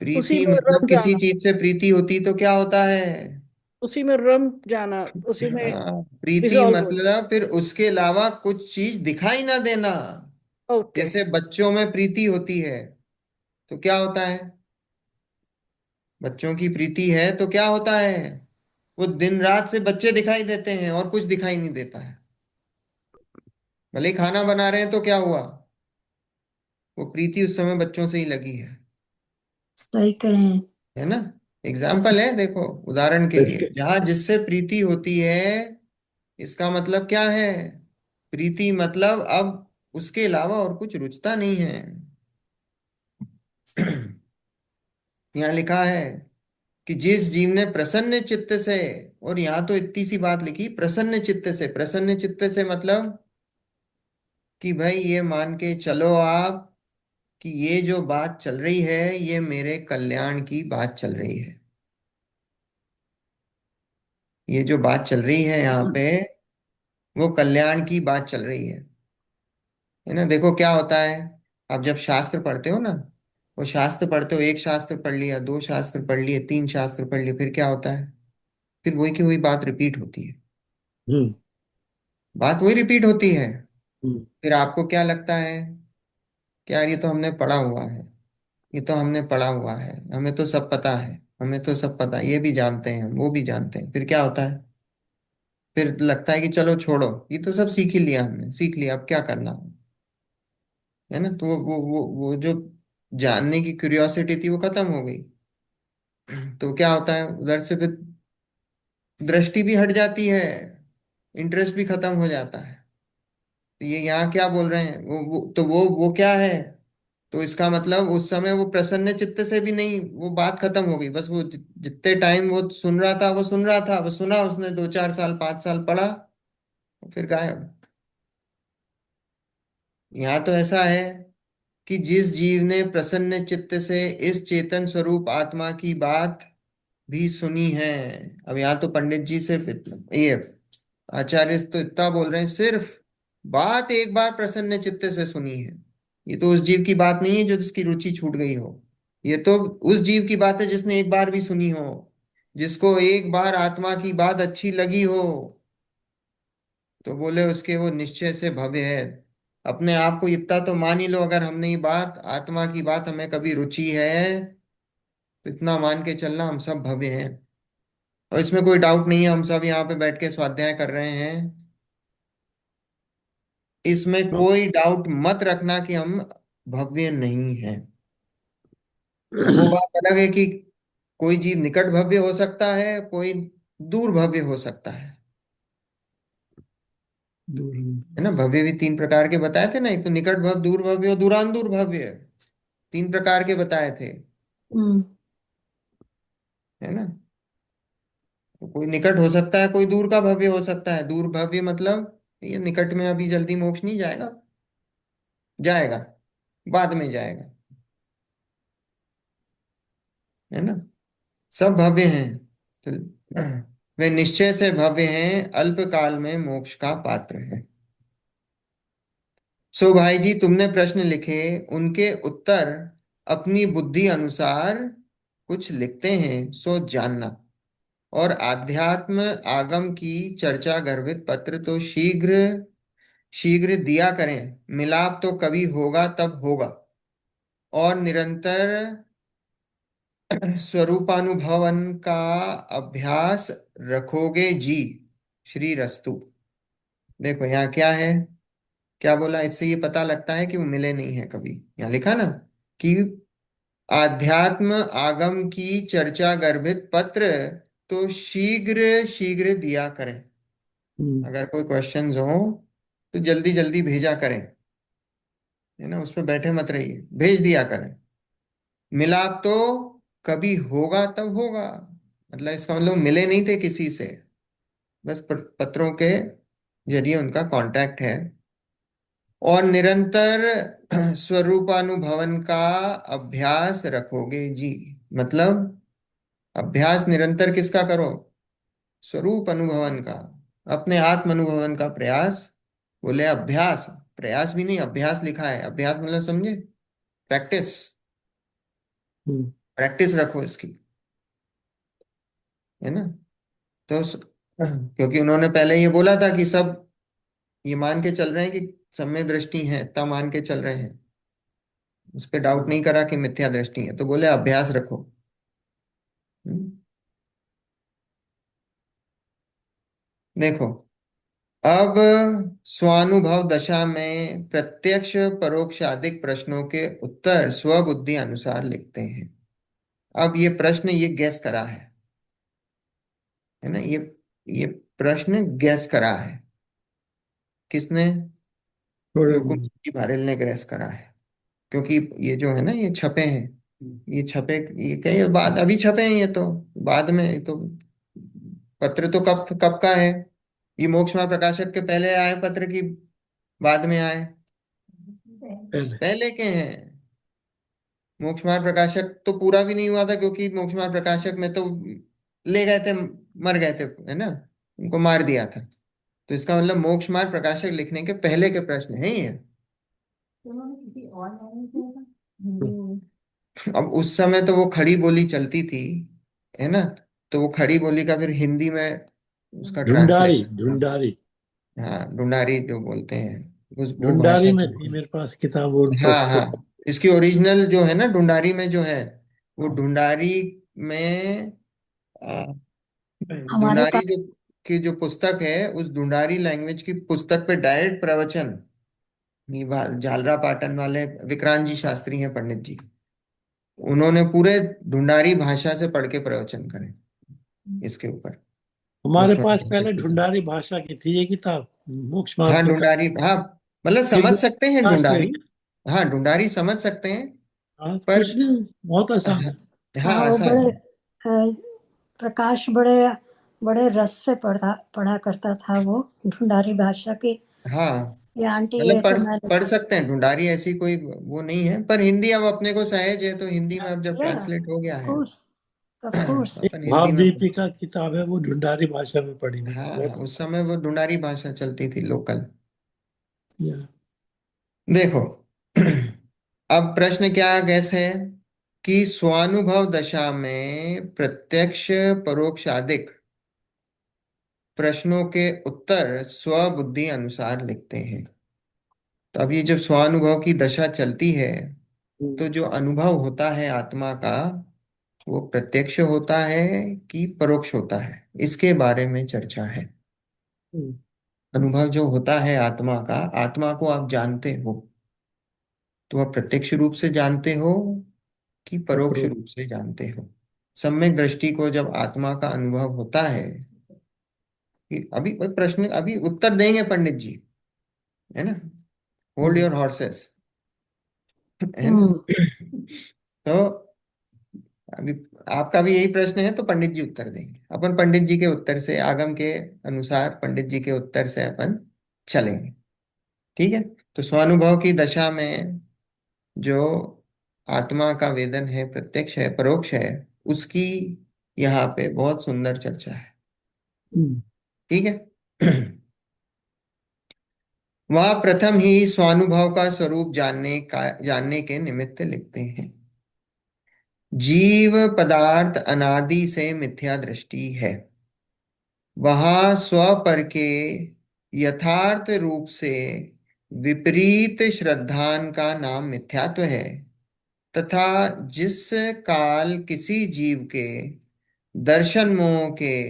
उसी प्रीति में मतलब रम किसी जाना, चीज से प्रीति होती तो क्या होता है? उसी में रम जाना, उसी में प्रीति डिजॉल्व हो जाना। मतलब फिर उसके अलावा कुछ चीज दिखाई ना देना। ओके। जैसे बच्चों में प्रीति होती है तो क्या होता है? बच्चों की प्रीति है तो क्या होता है? वो दिन रात से बच्चे दिखाई देते हैं और कुछ दिखाई नहीं देता है। भले ही खाना बना रहे हैं तो क्या हुआ? वो प्रीति उस समय बच्चों से ही लगी सही कहे हैं। है ना? एग्जाम्पल है, देखो, उदाहरण के लिए, देखिए। जहां जिससे प्रीति होती है, इसका मतलब क्या है? प्रीति मतलब अब उसके अलावा और कुछ रुचता नहीं है। यहाँ लिखा है कि जिस जीव ने प्रसन्न चित्त से, और यहाँ तो इतनी सी बात लिखी, प्रसन्न चित्त से। प्रसन्न चित्त से मतलब कि भाई ये मान के चलो आप कि ये जो बात चल रही है ये मेरे कल्याण की बात चल रही है। ये जो बात चल रही है यहाँ पे, वो कल्याण की बात चल रही है ना? देखो क्या होता है, आप जब शास्त्र पढ़ते हो ना, वो शास्त्र पढ़ते हो, एक शास्त्र पढ़ लिया, दो शास्त्र पढ़ लिए, तीन शास्त्र पढ़ लिए, फिर क्या होता है? फिर वही की वही बात रिपीट होती है। हम्म। बात वही रिपीट होती है। हम्म। फिर आपको क्या लगता है कि यार ये तो हमने पढ़ा हुआ है, ये तो हमने पढ़ा हुआ है, हमें तो सब पता है, हमें तो सब पता है, ये भी जानते हैं, वो भी जानते हैं। फिर क्या होता है? फिर लगता है कि चलो छोड़ो, ये तो सब सीख ही लिया, हमने सीख लिया, अब क्या करना, है ना? तो वो जो जानने की क्यूरियोसिटी थी वो खत्म हो गई। तो क्या होता है उधर से? फिर दृष्टि भी हट जाती है, इंटरेस्ट भी खत्म हो जाता है। तो ये यहाँ क्या बोल रहे हैं, वो क्या है? तो इसका मतलब उस समय वो प्रसन्न चित्त से भी नहीं, वो बात खत्म हो गई। बस वो जितने टाइम वो सुन रहा था वो सुन रहा था, वो सुना उसने, 2 4 साल 5 साल पढ़ा, फिर गायब। यहाँ तो ऐसा है कि जिस जीव ने प्रसन्न चित्त से इस चेतन स्वरूप आत्मा की बात भी सुनी है। अब यहाँ तो पंडित जी सिर्फ ये आचार्य तो इतना बोल रहे हैं, सिर्फ बात एक बार प्रसन्न चित्त से सुनी है। ये तो उस जीव की बात नहीं है जो जिसकी रुचि छूट गई हो। ये तो उस जीव की बात है जिसने एक बार भी सुनी हो, जिसको एक बार आत्मा की बात अच्छी लगी हो। तो बोले उसके वो निश्चय से भव्य है। अपने आप को इतना तो मान ही लो, अगर हमने ये बात, आत्मा की बात हमें कभी रुचि है, तो इतना मान के चलना हम सब भव्य हैं। और इसमें कोई डाउट नहीं है, हम सब यहाँ पे बैठ के स्वाध्याय कर रहे हैं, इसमें तो कोई डाउट मत रखना कि हम भव्य नहीं हैं। अब वो बात अलग है कि कोई जीव निकट भव्य हो सकता है, कोई दूर भव्य हो सकता दूर। है ना? भव्य भी तीन प्रकार के बताए थे ना, एक तो निकट भव्य, दूर भव्य और दूरांदूर भव्य। तीन प्रकार के बताए थे, हम्म। है ना? तो कोई निकट हो सकता है, कोई दूर का भव्य हो सकता है। दूर भव्य मतलब ये निकट में अभी जल्दी मोक्ष नहीं जाएगा, जाएगा, बाद में जाएगा, है ना? सब भव्य हैं। तो वे निश्चय से भव्य हैं, अल्प काल में मोक्ष का पात्र है। सो भाई जी, तुमने प्रश्न लिखे, उनके उत्तर अपनी बुद्धि अनुसार कुछ लिखते हैं, सो जानना। और आध्यात्म आगम की चर्चा गर्भित पत्र तो शीघ्र शीघ्र दिया करें। मिलाप तो कभी होगा तब होगा, और निरंतर स्वरूपानुभवन का अभ्यास रखोगे जी। श्री रस्तु। देखो यहाँ क्या है, क्या बोला, इससे ये पता लगता है कि वो मिले नहीं है कभी। यहाँ लिखा ना कि आध्यात्म आगम की चर्चा गर्भित पत्र तो शीघ्र शीघ्र दिया करें। हम्म। अगर कोई क्वेश्चंस हो तो जल्दी जल्दी भेजा करें, है ना? उस पर बैठे मत रहिए, भेज दिया करें। मिलाप तो कभी होगा तब होगा, मतलब इसका मतलब मिले नहीं थे किसी से, बस पत्रों के जरिए उनका कांटेक्ट है। और निरंतर स्वरूपानुभवन का अभ्यास रखोगे जी, मतलब अभ्यास निरंतर किसका करो? स्वरूप अनुभवन का, अपने आत्म अनुभवन का प्रयास। बोले अभ्यास, प्रयास भी नहीं, अभ्यास लिखा है, अभ्यास मतलब समझे, प्रैक्टिस, हम्म, प्रैक्टिस रखो इसकी, है ना। तो क्योंकि उन्होंने पहले ये बोला था कि सब ये मान के चल रहे हैं कि सम्यक दृष्टि है, तब मान के चल रहे हैं, उस पर डाउट नहीं करा कि मिथ्या दृष्टि है, तो बोले अभ्यास रखो। हम्म, देखो, अब स्वानुभव दशा में प्रत्यक्ष परोक्षादिक प्रश्नों के उत्तर स्वबुद्धि अनुसार लिखते हैं। अब ये प्रश्न ये गैस करा है ना, ये प्रश्न गैस करा है। किसने? थोड़े हुकुम सिंह जी भारेल ने गैस करा है। क्योंकि ये जो है ना, ये छपे हैं, ये छपे, ये कई बाद अभी छपे हैं, ये तो बाद में, ये तो पत्र तो कब कब का है, ये मोक्ष मार्ग प्रकाशक के पहले आए पत्र की बाद में आए? पहले। पहले के हैं। मोक्ष मार्ग प्रकाशक तो पूरा भी नहीं हुआ था, क्योंकि मोक्ष मार्ग प्रकाशक में तो ले गए थे, मर गए थे, है ना, उनको मार दिया था। तो इसका मतलब मोक्ष मार्ग प्रकाशक लिखने के पहले के प्रश्न है ये। उन्होंने किसी और लैंग्वेज में था, हम्म, हिंदी में। अब उस समय तो वो खड़ी बोली चलती थी, है ना, तो वो खड़ी बोली का फिर हिंदी में उसका ढूंढारी ट्रांसलेशन था। ढूंढारी हाँ, ढूंढारी जो बोलते हैं, वो ढूंढारी भाषा में थी चलती। मेरे पास किताब, और हाँ हाँ, इसकी ओरिजिनल जो है ना ढूंढारी में जो है, वो ढूंढारी में आ, हमारे ढूंढारी पास जो की जो पुस्तक है, उस ढूंढारी लैंग्वेज की पुस्तक पे डायरेक्ट प्रवचन, ये झालरा पाटन वाले विक्रांत जी शास्त्री हैं, पंडित जी, उन्होंने पूरे ढूंढारी भाषा से पढ़ के प्रवचन करे इसके ऊपर, हमारे मोक्ष मार्ग पास प्रकाशक पहले के ऊपर। ढूंढारी भाषा की थी ये किताब, मोक्ष मार्ग हाँ प्रकाश। ढूंढारी, हाँ, मतलब फिर समझ वो सकते हैं ढूंढारी, ट्रांसलेट। हाँ ढूंढारी समझ सकते हैं, हाँ, पर कुछ नहीं, बहुत आसान हाँ, है। हाँ हाँ, वो आसान बड़े है। प्रकाश बड़े बड़े रस से पढ़ा पढ़ा करता था वो ढूंढारी भाषा की। हाँ, ये आंटी मतलब ये तो मैंने पढ़ सकते हैं ढूंढारी, ऐसी कोई वो नहीं है, पर हिंदी अब अपने को सहज है, तो हिंदी में अब जब या ट्रांसलेट हो गया ऑफ है कोर्स, ऑफ कोर्स। तो एक अपन हिंदी भाव में दीपिका किताब है, वो ढूंढारी भाषा में पढ़ी मैंने, हाँ हाँ, बहुत। उस समय वो ढूंढारी भाषा चलती थी लोकल। या, देखो, अब प्रश्न क्या गैस है कि स्वानुभव दशा में प्रत्यक्ष परोक्षादिक प्रश्नों के उत्तर स्वबुद्धि अनुसार लिखते हैं। तो अब ये जब स्वानुभव की दशा चलती है, तो जो अनुभव होता है आत्मा का, वो प्रत्यक्ष होता है कि परोक्ष होता है, इसके बारे में चर्चा है। हम्म, अनुभव जो होता है आत्मा का, आत्मा को आप जानते हो, तो आप प्रत्यक्ष रूप से जानते हो कि परोक्ष अप्रोच। रूप से जानते हो। सम्यक दृष्टि को जब आत्मा का अनुभव होता है, कि अभी कोई प्रश्न, अभी उत्तर देंगे पंडित जी, है ना, होल्ड हम्म, योर हॉर्सेस, है ना। हम्म। तो अभी आपका भी यही प्रश्न है, तो पंडित जी उत्तर देंगे, अपन पंडित जी के उत्तर से, आगम के अनुसार पंडित जी के उत्तर से अपन चलेंगे। ठीक है। तो स्वानुभव की दशा में जो आत्मा का वेदन है, प्रत्यक्ष है, परोक्ष है, उसकी यहाँ पे बहुत सुंदर चर्चा है। हम्म, ठीक है। वह प्रथम ही स्वानुभव का स्वरूप जानने के निमित्त लिखते हैं। जीव पदार्थ अनादि से मिथ्या दृष्टि है, वहां स्व के यथार्थ रूप से विपरीत श्रद्धान का नाम मिथ्यात्व है, तथा जिस काल किसी जीव के दर्शन मोह के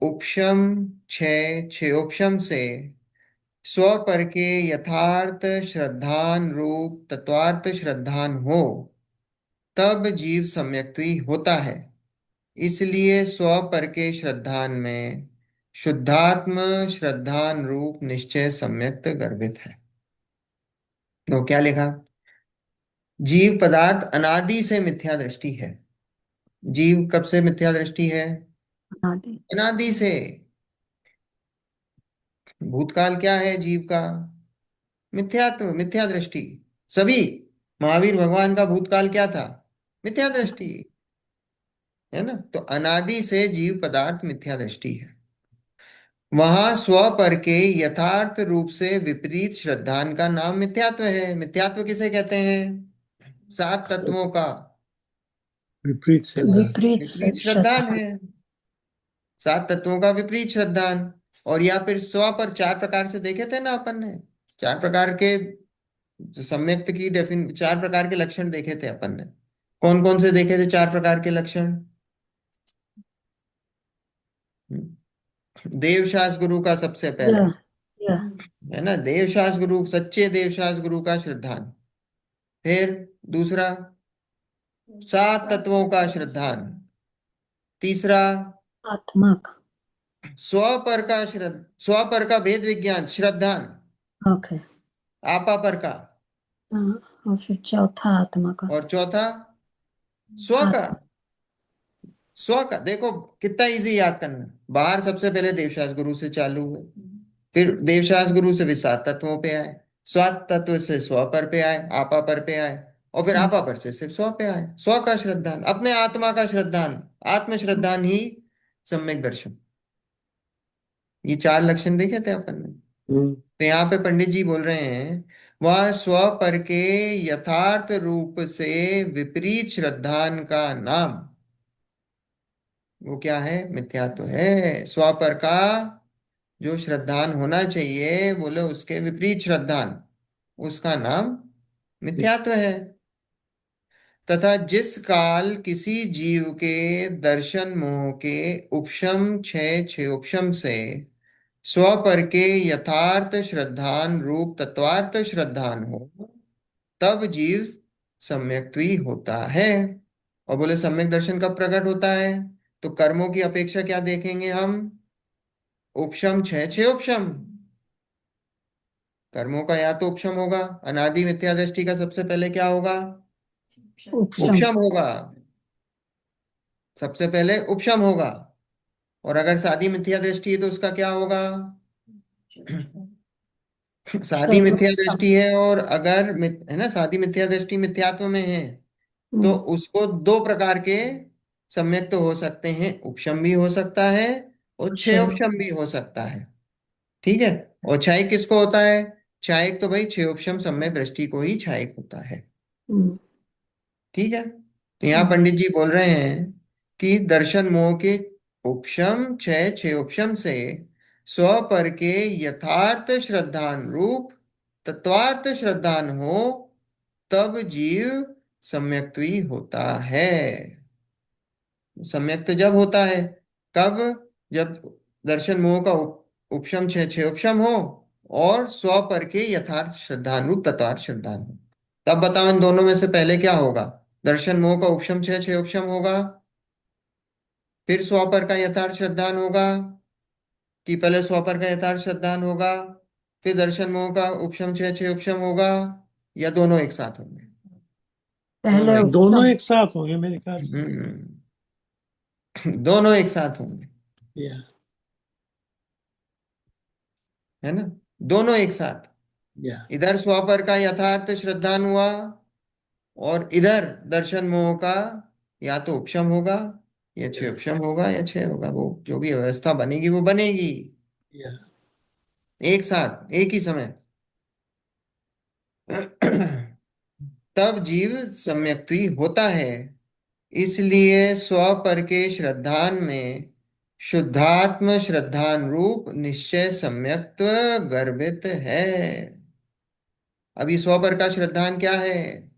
उपशम क्षय क्षयोपशम से स्व के यथार्थ श्रद्धान रूप तत्वार्थ श्रद्धान हो, तब जीव सम्यक्त्वी होता है। इसलिए स्व के श्रद्धान में शुद्धात्म श्रद्धान रूप निश्चय सम्यक्त गर्भित है। तो क्या लिखा? जीव पदार्थ अनादि से मिथ्या दृष्टि है। जीव कब से मिथ्या दृष्टि है? आदि। अनादि से। भूतकाल क्या है जीव का? मिथ्यात्व, मिथ्या दृष्टि। सभी, महावीर भगवान का भूतकाल क्या था? मिथ्या दृष्टि, है ना। तो अनादि से जीव पदार्थ मिथ्या दृष्टि है। वहां स्व पर के यथार्थ रूप से विपरीत श्रद्धान का नाम मिथ्यात्व है। मिथ्यात्व किसे कहते हैं? सात तत्वों का विपरीत है ना श्रद्धा। विपरीत विपरीत श्रद्धान श्रद्धा। है। सात तत्वों का विपरीत श्रद्धान। और या फिर स्व पर चार प्रकार से देखे थे ना अपन ने। चार प्रकार के सम्यक्त की डेफिन चार प्रकार के लक्षण देखे थे अपन ने। कौन कौन से देखे थे चार प्रकार के लक्षण? देवशास गुरु का सबसे पहले, यह यह है ना। देवशास गुरु, सच्चे देवशास गुरु का श्रद्धान। फिर दूसरा, सात तत्वों का श्रद्धान। तीसरा, आत्मा का। स्व पर का श्रद्ध स्व पर का भेद विज्ञान श्रद्धान। ओके। आपा पर का। हाँ, और फिर चौथा आत्मा का। और चौथा, स्व का। आत्मा। स्व का देखो कितना इजी याद करना। बाहर सबसे पहले देवशास गुरु से चालू हुए, फिर देवशास गुरु से विसात तत्वों पे आए, स्वात तत्व से स्व पर पे आए, आपा पर पे आए, और फिर आपा पर से सिर्फ स्व पे आए। स्व का श्रद्धान, अपने आत्मा का श्रद्धान, आत्म श्रद्धान ही सम्यक दर्शन। ये चार लक्षण देखे थे अपन ने। हम्म। तो यहाँ पे पंडित जी बोल रहे हैं, वह स्व पर के यथार्थ रूप से विपरीत श्रद्धान का नाम, वो क्या है? मिथ्यात्व है। स्व पर का जो श्रद्धान होना चाहिए, बोले उसके विपरीत श्रद्धान, उसका नाम मिथ्यात्व है। तथा जिस काल किसी जीव के दर्शन मोह के उपशम क्षय क्षयोपशम से स्व पर के यथार्थ श्रद्धान रूप तत्वार्थ श्रद्धान हो, तब जीव सम्यक्त्वी होता है। और बोले सम्यक दर्शन कब प्रकट होता है? तो कर्मों की अपेक्षा क्या देखेंगे हम? उपशम क्षय क्षयोपशम। कर्मों का या तो उपशम होगा, अनादि मिथ्या दृष्टि का सबसे पहले क्या होगा? उपशम। उपशम होगा। सबसे पहले उपशम होगा। और अगर सादी मिथ्या दृष्टि है तो उसका क्या होगा? सादी मिथ्या सर्वोत्तम। दृष्टि है, और अगर है ना, सादी मिथ्या दृष्टि मिथ्यात्व में है, तो हम्म, उसको दो प्रकार के सम्यक तो हो सकते हैं। उपशम भी हो सकता है और क्षय क्षय। उपशम भी हो सकता है। ठीक है। और क्षयिक किसको होता है? क्षयिक तो भाई क्षय उपशम सम्यक दृष्टि को ही क्षयिक होता है। हम्म, ठीक है। तो यहाँ हम्म, पंडित जी बोल रहे हैं कि दर्शन मोह के उपशम क्षय क्षय उपशम से स्व पर के यथार्थ श्रद्धान रूप तत्वार्थ श्रद्धान हो, तब जीव सम्यक्त्वी होता है। सम्यक्त जब होता है, कब? जब दर्शन मोह का उपशम क्षय क्षय उपशम हो, और स्व पर के यथार्थ श्रद्धान रूप तत्वार्थ श्रद्धान हो। तब बताओ इन दोनों में से पहले क्या होगा? दर्शन मोह का उपशम क्षय क्षय उपशम होगा, फिर स्व पर का यथार्थ श्रद्धान होगा, कि पहले स्व पर का यथार्थ श्रद्धान होगा, फिर दर्शन मोह का उपशम क्षय क्षय उपशम होगा, या दोनों एक साथ होंगे? दोनों पहले एक दोनों उपशम। एक साथ होंगे मेरे ख्याल से। दोनों एक साथ होंगे, या है ना। दोनों एक साथ। या इधर स्व पर का यथार्थ श्रद्धान हुआ, और इधर दर्शन मोह का या तो उपशम होगा, या क्षय उपशम होगा, या क्षय होगा। वो जो भी व्यवस्था बनेगी वो बनेगी या एक साथ एक ही समय। तब जीव सम्यक्त्वी होता है। इसलिए स्व पर के श्रद्धान में शुद्धात्म श्रद्धान रूप निश्चय सम्यक्त्व गर्भित है। अभी स्व पर का श्रद्धान क्या है?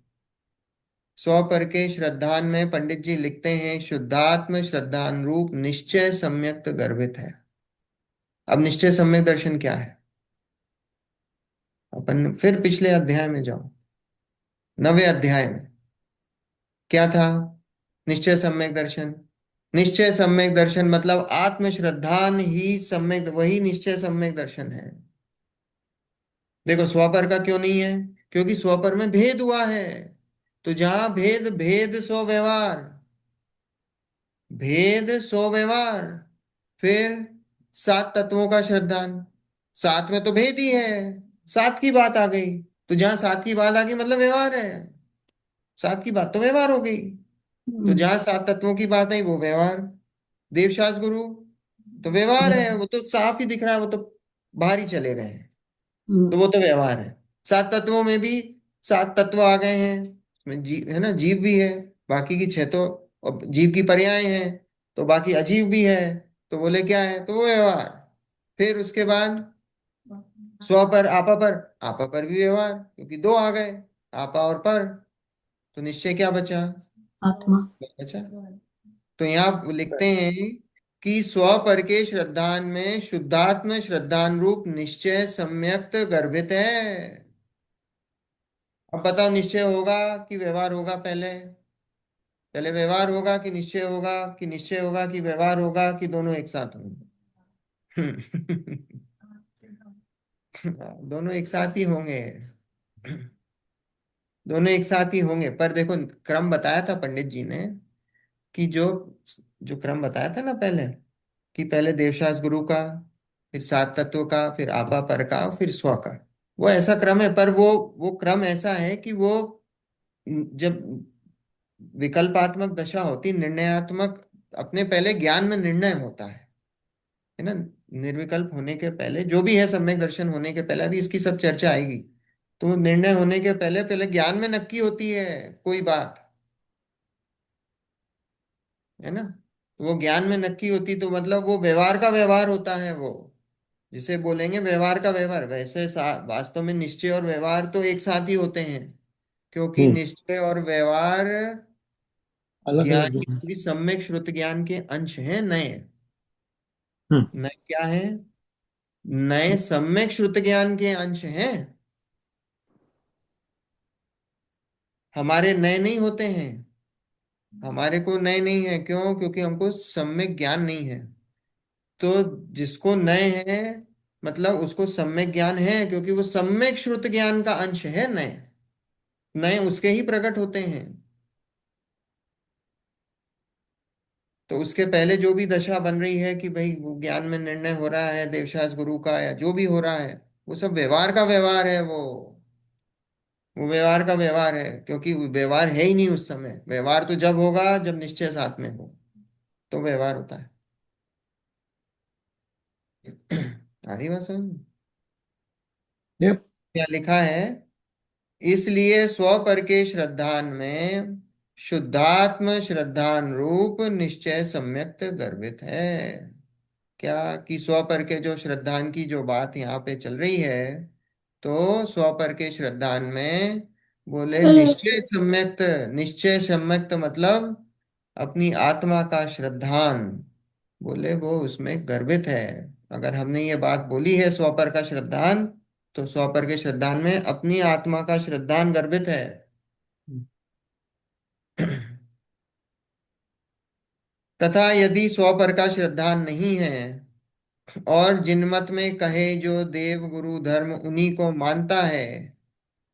स्व पर के श्रद्धान में पंडित जी लिखते हैं शुद्धात्म श्रद्धान रूप निश्चय सम्यक्त गर्भित है। अब निश्चय सम्यक दर्शन क्या है? अपन फिर पिछले अध्याय में जाओ, 9वें अध्याय में क्या था? निश्चय सम्यक दर्शन। निश्चय सम्यक दर्शन मतलब आत्म श्रद्धान ही सम्यक, वही निश्चय सम्यक दर्शन है। देखो स्वपर का क्यों नहीं है? क्योंकि स्वपर में भेद हुआ है। तो जहां भेद, भेद सो व्यवहार, भेद सो व्यवहार, फिर सात तत्वों का श्रद्धान, सात में तो भेद ही है, सात की बात आ गई। तो जहां सात की बात आ गई मतलब व्यवहार है, सात की बात तो व्यवहार हो गई। तो हम्म, जहां सात तत्वों की बात आई वो व्यवहार, देवशास गुरु तो व्यवहार है, वो तो साफ ही दिख रहा है, वो तो बाहर ही चले गए हैं, तो हम्म, वो तो व्यवहार है। सात तत्वों में भी सात तत्व आ गए हैं, उसमें जीव है ना, जीव भी है, बाकी की छह तो, और जीव की पर्याय हैं, तो बाकी अजीव भी है, तो बोले क्या है, तो वो व्यवहार। फिर उसके बाद स्व पर, आपा पर, आपा पर भी व्यवहार, क्योंकि दो आ गए, आपा और पर, तो निश्चय क्या बचा, आत्मा। बचा। तो यहाँ वो लिखते हैं कि स्व पर के श्रद्धान में शुद्धात्म श्रद्धान रूप निश्चय सम्यक्त गर्भित है। अब बताओ, निश्चय होगा कि व्यवहार होगा पहले, पहले व्यवहार होगा कि निश्चय होगा, कि निश्चय होगा कि व्यवहार होगा, कि दोनों एक साथ होंगे? दोनों एक साथ ही होंगे, दोनों एक साथ ही होंगे, पर देखो क्रम बताया था पंडित जी ने, कि जो जो क्रम बताया था ना पहले, कि पहले देवशास गुरु का, फिर सात तत्व का, फिर आपा पर का, फिर स्व का, वो ऐसा क्रम है, पर वो क्रम ऐसा है कि वो जब विकल्पात्मक दशा होती, निर्णयात्मक, अपने पहले ज्ञान में निर्णय होता है ना, निर्विकल्प होने के पहले जो भी है, सम्यक दर्शन होने के पहले, अभी इसकी सब चर्चा आएगी, तो निर्णय होने के पहले पहले ज्ञान में नक्की होती है कोई बात, है ना, तो वो ज्ञान में नक्की होती, तो मतलब वो व्यवहार का व्यवहार होता है, वो जिसे बोलेंगे व्यवहार का व्यवहार। वैसे वास्तव में निश्चय और व्यवहार तो एक साथ ही होते हैं, क्योंकि हम्म। निश्चय और व्यवहार अलग ज्ञान, अलग जो है। क्योंकि सम्यक श्रुत ज्ञान के अंश हैं नए, हम्म। नए क्या है, नए सम्यक श्रुत ज्ञान के अंश हैं, हमारे नए नहीं होते हैं, हमारे को नए नहीं है, क्यों, क्योंकि हमको सम्यक ज्ञान नहीं है। तो जिसको नए है, मतलब उसको सम्यक ज्ञान है, क्योंकि वो सम्यक श्रुत ज्ञान का अंश है, नए, नए उसके ही प्रकट होते हैं। तो उसके पहले जो भी दशा बन रही है कि भाई वो ज्ञान में निर्णय हो रहा है देवशास गुरु का, या जो भी हो रहा है, वो सब व्यवहार का व्यवहार है, वो व्यवहार का व्यवहार है, क्योंकि व्यवहार है ही नहीं उस समय। व्यवहार तो जब होगा जब निश्चय साथ में हो, तो व्यवहार होता है। आ रही बात समझ में? Yep. क्या लिखा है, इसलिए स्व पर के श्रद्धान में शुद्धात्म श्रद्धान रूप निश्चय सम्यक्त गर्भित है। क्या, कि स्व पर के जो श्रद्धान की जो बात यहाँ पे चल रही है, तो स्व पर के श्रद्धान में बोले निश्चय सम्यक्त, निश्चय सम्यक्त मतलब अपनी आत्मा का श्रद्धान, बोले वो उसमें गर्भित है। अगर हमने ये बात बोली है स्व पर का श्रद्धान, तो स्व पर के श्रद्धान में अपनी आत्मा का श्रद्धान गर्भित है। तथा यदि स्व पर का श्रद्धान नहीं है, और जिनमत में कहे जो देव गुरु धर्म उन्हीं को मानता है,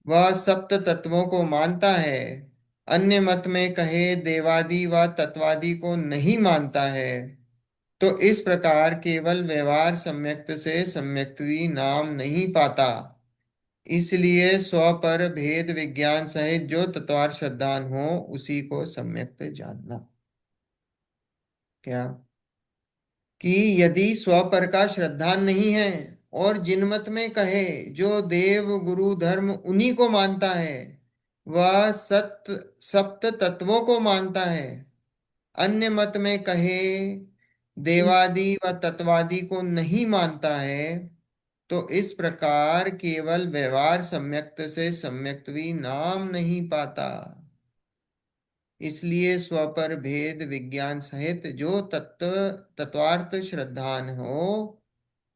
वह सप्त तत्वों को मानता है, अन्य मत में कहे देवादि व तत्वादि को नहीं मानता है, तो इस प्रकार केवल व्यवहार सम्यक्त से सम्यक्ति नाम नहीं पाता। इसलिए स्व पर भेद विज्ञान सहित जो तत्वार श्रद्धान हो उसी को सम्यक्त जानना। क्या, कि यदि स्व पर का श्रद्धान नहीं है, और जिनमत में कहे जो देव गुरु धर्म उन्हीं को मानता है, वह सत्य सप्त तत्वों को मानता है, अन्य मत में कहे देवादि व तत्वादि को नहीं मानता है, तो इस प्रकार केवल व्यवहार सम्यक्त से सम्यक्तवी नाम नहीं पाता। इसलिए स्व पर भेद विज्ञान सहित जो तत्व तत्वार्थ श्रद्धान हो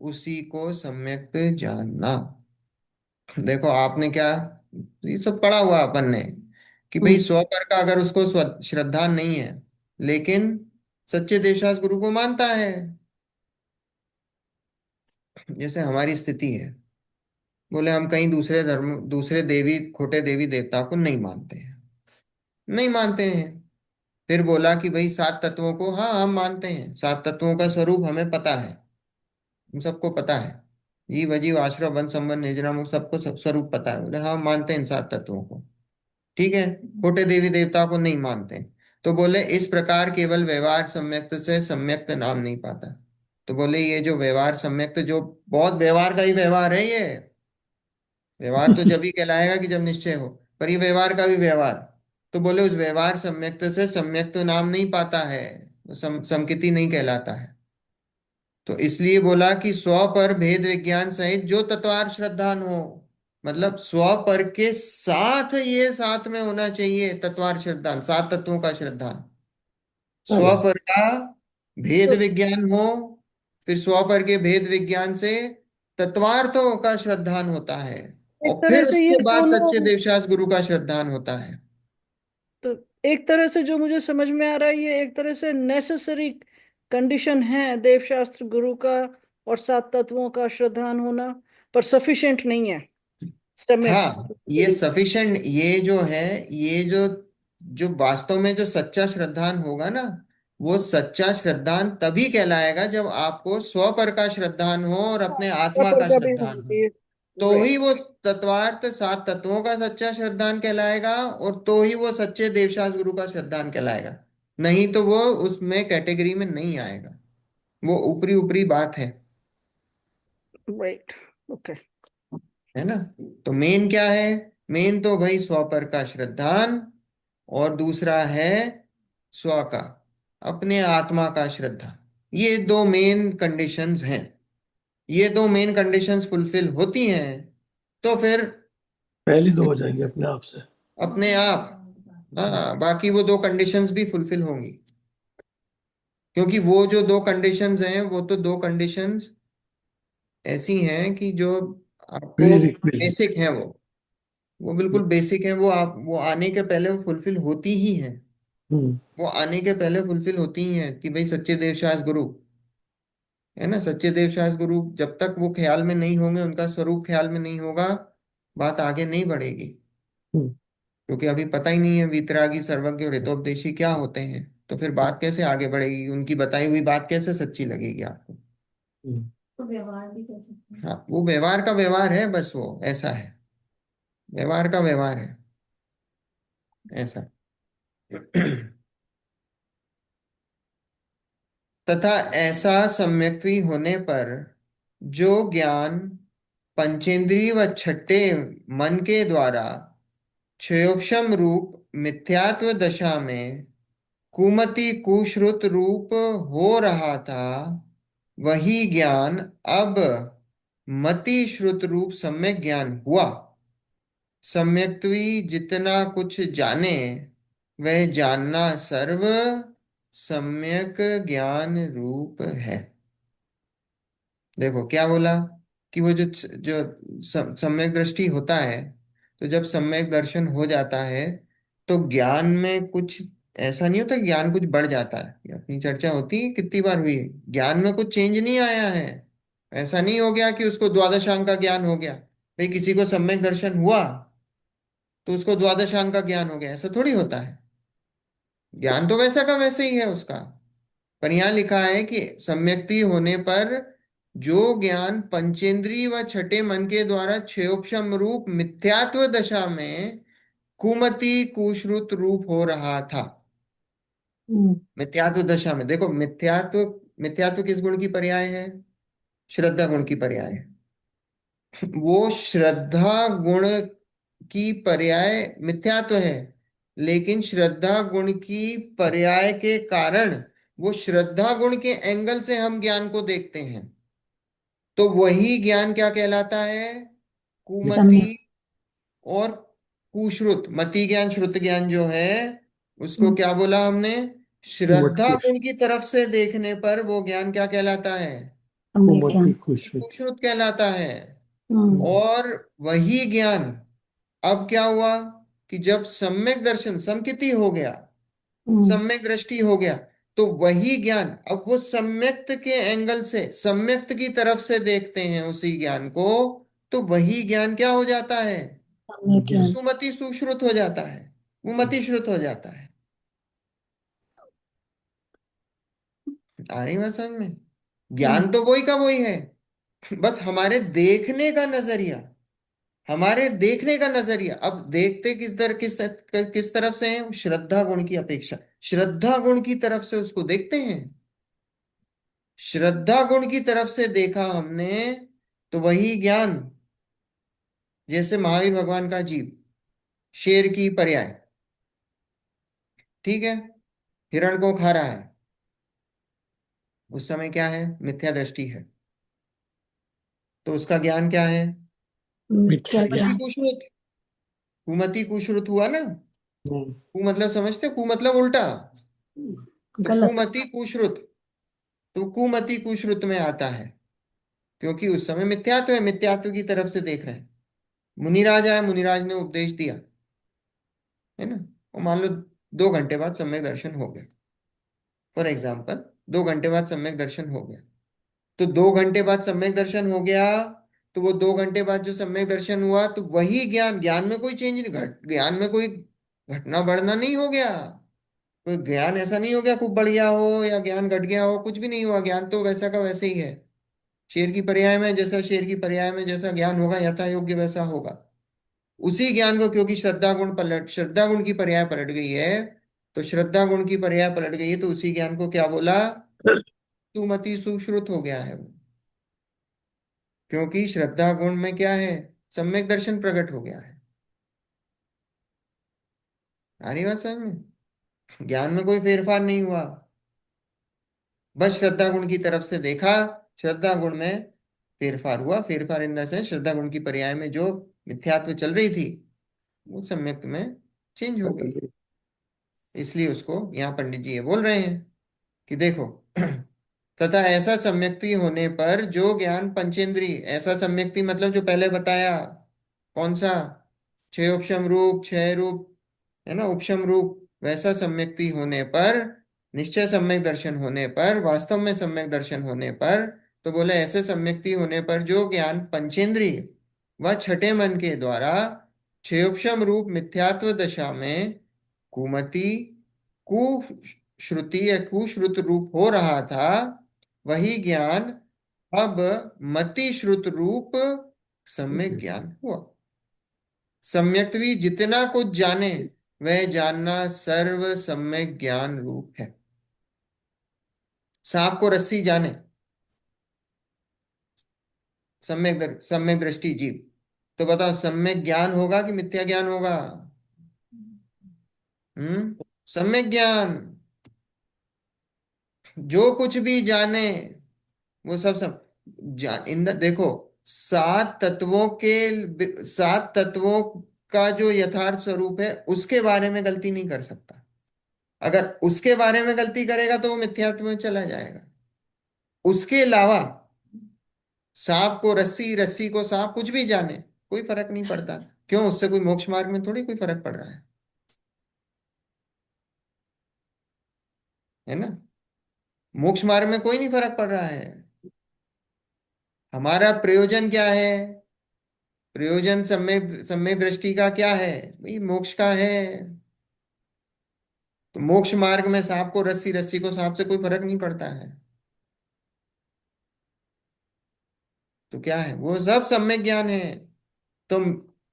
उसी को सम्यक जानना। देखो आपने क्या, ये सब पढ़ा हुआ अपन ने, कि भाई हम्म, स्व पर का अगर उसको श्रद्धान नहीं है, लेकिन सच्चे देवशास गुरु को मानता है, जैसे हमारी स्थिति है, बोले हम कहीं दूसरे धर्म, दूसरे देवी, खोटे देवी देवता को नहीं मानते हैं, नहीं मानते हैं। फिर बोला कि भाई सात तत्वों को, हाँ हम मानते हैं, सात तत्वों का स्वरूप हमें पता है, हम सबको पता है, जीव अजीव आश्रव वन संबंध निर्जरा मुक्त सबको सब स्वरूप पता है। बोले हाँ हम मानते हैं इन सात तत्वों को। ठीक है, खोटे देवी देवता को नहीं मानते। तो बोले इस प्रकार केवल व्यवहार सम्यक्त से सम्यक्त नाम नहीं पाता। तो बोले ये जो व्यवहार सम्यक्त, जो बहुत व्यवहार का ही व्यवहार है ये, व्यवहार तो जब ही कहलाएगा कि जब निश्चय हो, पर ये व्यवहार का भी व्यवहार। तो बोले उस व्यवहार सम्यक्त से सम्यक्त नाम नहीं पाता है, वो समकिति नहीं कहलाता है। तो इसलिए बोला कि स्व पर भेद विज्ञान सहित जो तत्वार श्रद्धान हो, मतलब स्व पर के साथ ये साथ में होना चाहिए तत्वार श्रद्धान, सात तत्वों का श्रद्धान। स्व अरे पर का भेद तो विज्ञान हो, फिर स्व पर के भेद विज्ञान से तत्वार्थों का श्रद्धान होता है, एक और तरह फिर से ये उसके बाद सच्चे दोनों, देवशास गुरु का श्रद्धान होता है। तो एक तरह से जो मुझे समझ में आ रहा है, ये एक तरह से नेसेसरी कंडीशन है देव शास्त्र गुरु का और सात तत्वों का श्रद्धान होना, पर सफिशिएंट नहीं है सम्यक हाँ के ये लिए। सफिशिएंट, ये जो है, ये जो जो वास्तव में जो सच्चा श्रद्धान होगा ना, वो सच्चा श्रद्धान तभी कहलाएगा जब आपको स्व पर का श्रद्धान हो और अपने आत्मा पर का का भी श्रद्धान होना हो। चाहिए। तो ही राइट। वो तत्वार्थ सात तत्वों का सच्चा श्रद्धान कहलाएगा, और तो ही वो सच्चे देवशास गुरु का श्रद्धान कहलाएगा। नहीं तो वो उसमें कैटेगरी में नहीं आएगा, वो ऊपरी ऊपरी बात राइट। ओके। है ना। तो मेन क्या है, मेन तो भाई स्व पर का श्रद्धान, और दूसरा है स्व का, अपने आत्मा का श्रद्धा। ये दो मेन कंडीशंस हैं। ये दो मेन कंडीशंस फुलफिल होती हैं तो फिर पहली दो हो जाएंगे अपने आप से। अपने आप, हाँ बाकी वो दो कंडीशंस भी फुलफिल होंगी। क्योंकि वो जो दो कंडीशंस हैं वो तो दो कंडीशंस ऐसी हैं कि जो आपको प्री रिक्विजिट। बेसिक हैं, वो बिल्कुल बेसिक हैं। वो आप, वो आने के पहले वो फुलफिल होती ही हैं। हम्म। वो आने के पहले फुलफिल होती ही हैं कि भाई सच्चे देवशास गुरु, है ना, सच्चे देवशास गुरु जब तक वो ख्याल में नहीं होंगे, उनका स्वरूप ख्याल में नहीं होगा, बात आगे नहीं बढ़ेगी। हम्म। क्योंकि अभी पता ही नहीं है वीतरागी सर्वज्ञ और हितोपदेशी क्या होते हैं, तो फिर बात कैसे आगे बढ़ेगी, उनकी बताई हुई बात कैसे सच्ची लगेगी आपको। हम्म। तो व्यवहार भी कर सकते हैं। हाँ वो व्यवहार का व्यवहार है, बस वो ऐसा है, व्यवहार का व्यवहार है ऐसा। तथा ऐसा सम्यक्ति होने पर जो ज्ञान पंचेंद्रिय व छठे मन के द्वारा क्षयोक्षम रूप मिथ्यात्व दशा में कुमति कुश्रुत रूप हो रहा था, वही ज्ञान अब मति श्रुत रूप सम्यक ज्ञान हुआ। सम्यक्त्वी जितना कुछ जाने, वह जानना सर्व सम्यक ज्ञान रूप है। देखो क्या बोला, कि वो जो सम्यक दृष्टि होता है, तो जब सम्यक दर्शन हो जाता है तो ज्ञान में कुछ ऐसा नहीं होता, ज्ञान कुछ बढ़ जाता है। ये अपनी चर्चा होती है कितनी बार हुई है, ज्ञान में कुछ चेंज नहीं आया है। ऐसा नहीं हो गया कि उसको द्वादशांग का ज्ञान हो गया, भाई किसी को सम्यक दर्शन हुआ तो उसको द्वादशांग का ज्ञान हो गया, ऐसा थोड़ी होता है। ज्ञान तो वैसा का वैसे ही है उसका। पर यहाँ लिखा है कि सम्यक्ति होने पर जो ज्ञान पंचेंद्रिय व छठे मन के द्वारा क्षयोक्षम रूप मिथ्यात्व दशा में कुमति कुश्रुत रूप हो रहा था। हम्म। मिथ्यात्व दशा में देखो, मिथ्यात्व, मिथ्यात्व किस गुण की पर्याय है, श्रद्धा गुण की पर्याय है। वो श्रद्धा गुण की पर्याय मिथ्यात्व है, लेकिन श्रद्धा गुण की पर्याय के कारण वो श्रद्धा गुण के एंगल से हम ज्ञान को देखते हैं, तो वही ज्ञान क्या कहलाता है, कुमति। सम्यक। और कुश्रुत, मति ज्ञान श्रुत ज्ञान जो है, उसको हम्म। क्या बोला हमने, श्रद्धा कुमति। गुण की तरफ से देखने पर वो ज्ञान क्या कहलाता है, सम्यक कुमति ज्ञान। खुश। कुश्रुत कहलाता है। हम्म। और वही ज्ञान अब क्या हुआ, कि जब सम्यक दर्शन समकिति हो गया, हम्म। सम्यक दृष्टि हो गया, तो वही ज्ञान अब वो सम्यक्त के एंगल से, सम्यक्त की तरफ से देखते हैं उसी ज्ञान को, तो वही ज्ञान क्या हो जाता है, सम्यक ज्ञान। सुमति सुश्रुत हो जाता है। वो मति श्रुत हो जाता है। आ रही बात समझ में? ज्ञान तो वही का वही है, बस हमारे देखने का नजरिया, हमारे देखने का नजरिया। अब देखते किस तरफ से हैं? श्रद्धा गुण की अपेक्षा, श्रद्धा गुण की तरफ से उसको देखते हैं। श्रद्धा गुण की तरफ से देखा हमने, तो वही ज्ञान, जैसे महावीर भगवान का जीव शेर की पर्याय, ठीक है, हिरण को खा रहा है, उस समय क्या है? मिथ्या दृष्टि है। तो उसका ज्ञान क्या है? मिथ्या कुमति ज्ञान। कुश्रुत। कुमति कुश्रुत हुआ ना? हम्म, कु मतलब समझते हो? कु मतलब उल्टा। तो गलत। कुमति कुश्रुत, तो कुमति कुश्रुत में आता है, क्योंकि उस समय मिथ्यात्व है, मिथ्यात्व की तरफ से देख रहे हैं। मुनिराज आया, मुनिराज ने उपदेश दिया, है ना? और मान लो 2 घंटे बाद सम्यक दर्शन हो गया, फॉर एग्जाम्पल 2 घंटे बाद सम्यक दर्शन हो गया। तो 2 घंटे बाद सम्यक दर्शन हो गया, तो वो 2 घंटे बाद जो सम्यक दर्शन हुआ, तो वही ज्ञान, ज्ञान में कोई चेंज नहीं, ज्ञान में कोई घटना बढ़ना नहीं हो गया। कोई ज्ञान ऐसा नहीं हो गया खूब बढ़ गया हो या ज्ञान घट गया हो, कुछ भी नहीं हुआ। ज्ञान तो वैसा का वैसे ही है। शेर की पर्याय में जैसा, शेर की पर्याय में जैसा ज्ञान होगा, यथा योग्य वैसा होगा। उसी ज्ञान को, क्योंकि श्रद्धा गुण की पर्याय पलट गई है, तो श्रद्धा गुण की पर्याय पलट गई है, तो उसी ज्ञान को क्या बोला? सुमति सुश्रुत हो गया है वो। क्योंकि श्रद्धा गुण में क्या है? सम्यक दर्शन प्रकट हो गया है। आ रही बात समझ में? ज्ञान में कोई फेरफार नहीं हुआ, बस श्रद्धा गुण की तरफ से देखा, श्रद्धा गुण में फेरफार हुआ। फेरफार इन द सेंस, श्रद्धा गुण की पर्याय में जो मिथ्यात्व चल रही थी, वो सम्यक में चेंज हो गई। इसलिए उसको यहाँ पंडित जी ये बोल रहे हैं कि देखो, तथा ऐसा सम्यक्ति होने पर जो ज्ञान पंचेंद्रिय, ऐसा सम्यक्ति मतलब जो पहले बताया, कौन सा? छह उपशम रूप, छह रूप, है ना, उपशम रूप, वैसा सम्यक्ति होने पर, निश्चय सम्यक दर्शन होने पर, वास्तव में सम्यक दर्शन होने पर, तो बोले ऐसे सम्यक्ति होने पर जो ज्ञान पंचेंद्रिय व छठे मन के द्वारा छेयोपशम रूप मिथ्यात्व दशा में कुमति कुश्रुति या कुश्रुत रूप हो रहा था, वही ज्ञान अब मति श्रुत रूप सम्यक ज्ञान हुआ। सम्यक्तवी जितना कुछ जाने, वह जानना सर्व सम्यक ज्ञान रूप है। सांप को रस्सी जाने, सम्यक दृष्टि जीव, तो बताओ सम्यक ज्ञान होगा कि मिथ्या ज्ञान होगा? सम्यक ज्ञान। जो कुछ भी जाने, वो सब इन देखो, 7 तत्वों का जो यथार्थ स्वरूप है, उसके बारे में गलती नहीं कर सकता। अगर उसके बारे में गलती करेगा तो वो मिथ्यात्व में चला जाएगा। उसके अलावा सांप को रस्सी, रस्सी को सांप, कुछ भी जाने, कोई फर्क नहीं पड़ता। क्यों? उससे कोई मोक्ष मार्ग में थोड़ी कोई फर्क पड़ रहा है ना? मोक्ष मार्ग में कोई नहीं फर्क पड़ रहा है। हमारा प्रयोजन क्या है? प्रयोजन सम्यक सम्यक दृष्टि का क्या है? भाई मोक्ष का है। तो मोक्ष मार्ग में सांप को रस्सी, रस्सी को सांप से कोई फर्क नहीं पड़ता है। तो क्या है? वो सब सम्यक ज्ञान है। तो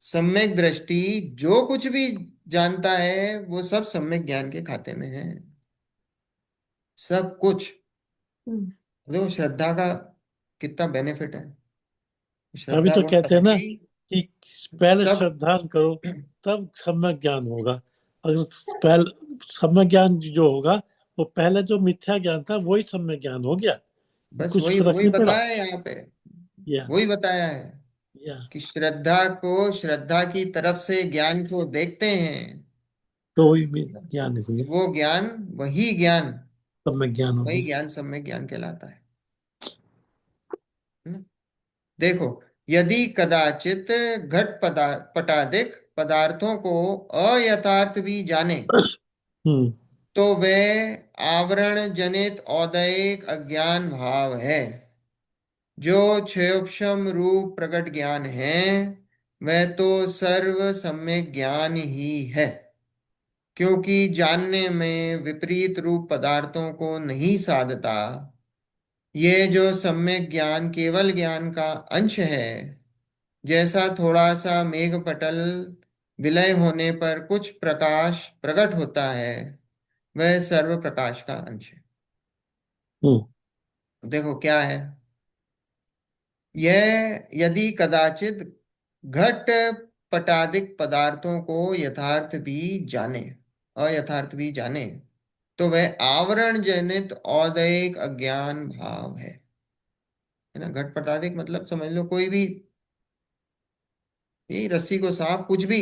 सम्यक दृष्टि जो कुछ भी जानता है, वो सब सम्यक ज्ञान के खाते में है, सब कुछ। हम्म, देखो श्रद्धा का कितना बेनिफिट है। अभी श्रद्धा तो गुण कहते हैं पलट ना गई, कि पहले सब। श्रद्धा करो, तब सम्यक ज्ञान होगा। अगर पहले सम्यक ज्ञान जो होगा, वो पहले जो मिथ्या ज्ञान था वही सम्यक ज्ञान हो गया। बस कुछ वही फर्क वही नहीं पड़ा। बताया है यहाँ पे, या वही बताया है या कि श्रद्धा को, श्रद्धा की तरफ से ज्ञान को देखते हैं, तो वही ज्ञान हो गया, वो ज्ञान, वही ज्ञान, सम्यक ज्ञान हो वही गया। ज्ञान सम्यक ज्ञान कहलाता है ना? देखो, यदि कदाचित पटादिक पदार्थों को अयथार्थ भी जाने, हम्म तो वह आवरण जनित औदैहिक अज्ञान भाव है। जो क्षयोपशम रूप प्रकट ज्ञान है, वह तो सर्व सम्यक ज्ञान ही है। क्योंकि जानने में विपरीत रूप पदार्थों को नहीं साधता। ये जो सम्यक ज्ञान केवल ज्ञान का अंश है, जैसा थोड़ा सा मेघपटल विलय होने पर कुछ प्रकाश प्रकट होता है, वह सर्व प्रकाश का अंश है। हम्म। देखो क्या है यह, यदि कदाचित घट पटादिक पदार्थों को यथार्थ भी जाने, अयथार्थ भी जाने, तो वह आवरण जनित औदैहिक अज्ञान भाव है ना। घट पटादिक मतलब समझ लो कोई भी, यही रस्सी को सांप, कुछ भी,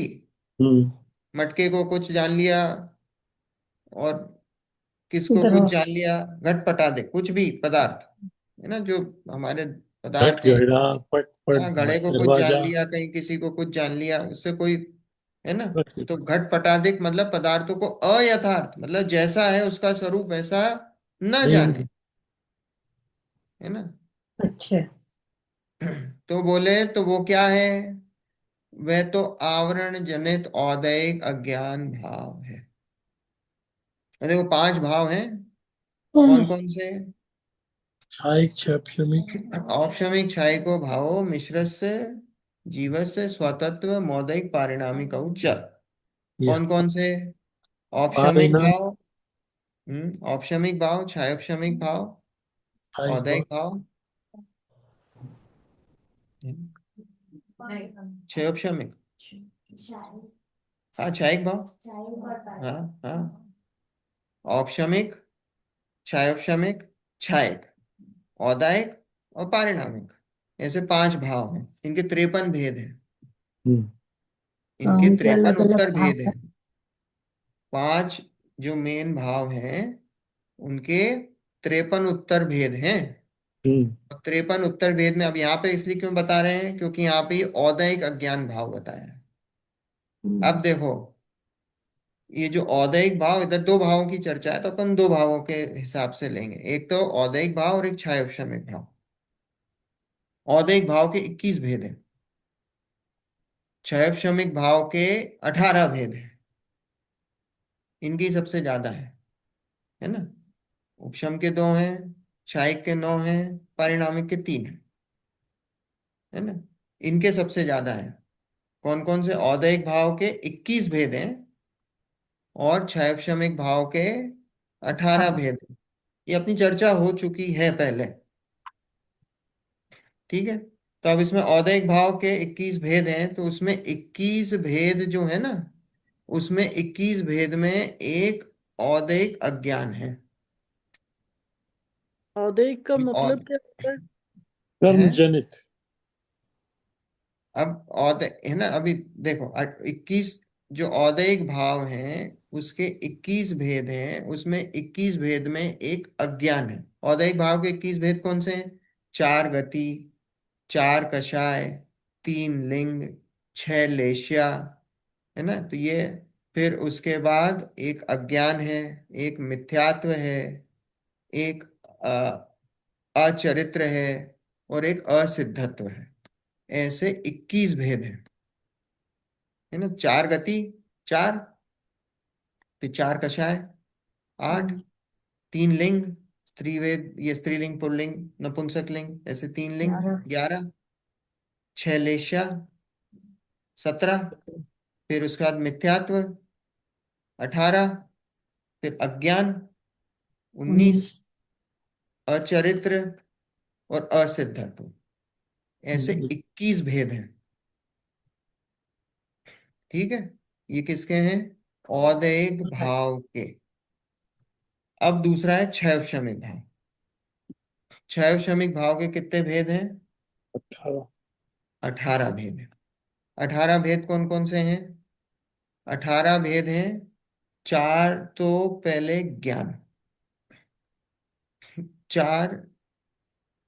हम्म। मटके को कुछ जान लिया, और किसको इधर कुछ हो। जान लिया, घट पटादिक कुछ भी पदार्थ है ना, जो हमारे घट पदार्थ हैं। घड़ा पट पट हाँ, घड़े को कुछ जान दरवाजा। लिया, कहीं किसी को कुछ जान लिया, उससे कोई, है ना। घट। तो घट पटादिक मतलब पदार्थों को अयथार्थ, मतलब जैसा है उसका स्वरूप वैसा न नहीं। जाने, है ना। अच्छा। तो बोले तो वो क्या है, वह तो आवरण जनित औदैहिक अज्ञान भाव है। देखो 5 भाव हैं, कौन कौन से। क्षायिक क्षमिक। औपशमिक क्षयको भावो मिश्रस्य जीवस्य स्वतत्व मौलिक पारिणामिक उच्च। या कौन कौन से। औपशमिक पारिणाम। भाव, औपशमिक भाव, क्षायोपशमिक भाव, क्षायिक भाव। औदैहिक भाव, क्षयोपशमिक, हाँ क्षयिक भाव, हाँ हाँ, औपशमिक, क्षयोपशमिक, क्षयिक, औदायिक और पारिणामिक। ऐसे 5 भाव हैं, इनके 53 भेद हैं। हम्म। इनके उनके 53 अलग अलग उत्तर भाव भेद है। हैं। 5 जो मेन भाव हैं, उनके 53 उत्तर भेद हैं। हम्म। 53 उत्तर भेद में अब यहाँ पे इसलिए क्यों बता रहे हैं, क्योंकि यहाँ पे औदैहिक अज्ञान भाव बताया है। अब देखो, ये जो औदैहिक भाव, इधर 2 भावों की चर्चा है, तो अपन 2 भावों के हिसाब से लेंगे, एक तो औदैहिक भाव और एक क्षायोपशमिक भाव। औदैहिक भाव के 21 भेद हैं, क्षयक्षमिक भाव के 18 भेद हैं। इनकी सबसे ज्यादा है ना। उपशम के 2 हैं, क्षायिक के 9 हैं, पारिणामिक के 3 हैं, है ना। इनके सबसे ज्यादा है। कौन कौन से, औदैहिक भाव के 21 भेद हैं, और क्षयक्षमिक भाव के 18 हाँ। भेद हैं। ये अपनी चर्चा हो चुकी है पहले, ठीक है। तो अब इसमें औदैहिक भाव के 21 भेद हैं, तो उसमें 21 भेद जो है ना, उसमें 21 भेद में एक औदैहिक अज्ञान औदैहिक का और मतलब क्या होता है? कर्म है। जनित। अब औदय है ना, अभी देखो 21 जो औदैहिक भाव हैं, उसके 21 भेद हैं, उसमें 21 भेद में एक अज्ञान है। औदैहिक भाव के 21 भेद कौन से हैं, 4 गति, 4 कषाय, 3 लिंग, 6 लेश्या, है ना। तो ये, फिर उसके बाद एक अज्ञान है, एक मिथ्यात्व है, एक अचरित्र है, और एक असिद्धत्व है। ऐसे 21 भेद हैं, है ना। 4 गति, 4, फिर 4 कषाय, 8, 3 लिंग, स्त्रीवेद, ये स्त्रीलिंग पुल्लिंग नपुंसक लिंग, ऐसे 3 लिंग, 11, 6 लेश्या, 17, फिर उसके बाद मिथ्यात्व, 18, फिर अज्ञान, 19, 19। अचरित्र और असिद्धत्व। ऐसे 21 भेद हैं, ठीक है। ये किसके हैं, औदैहिक भाव के। अब दूसरा है क्षय क्षमिक भाव। क्षय क्षमिक भाव के कितने भेद हैं, 18। 18 भेद हैं। 18 भेद कौन कौन से हैं, 18 भेद हैं। 4 तो पहले ज्ञान, 4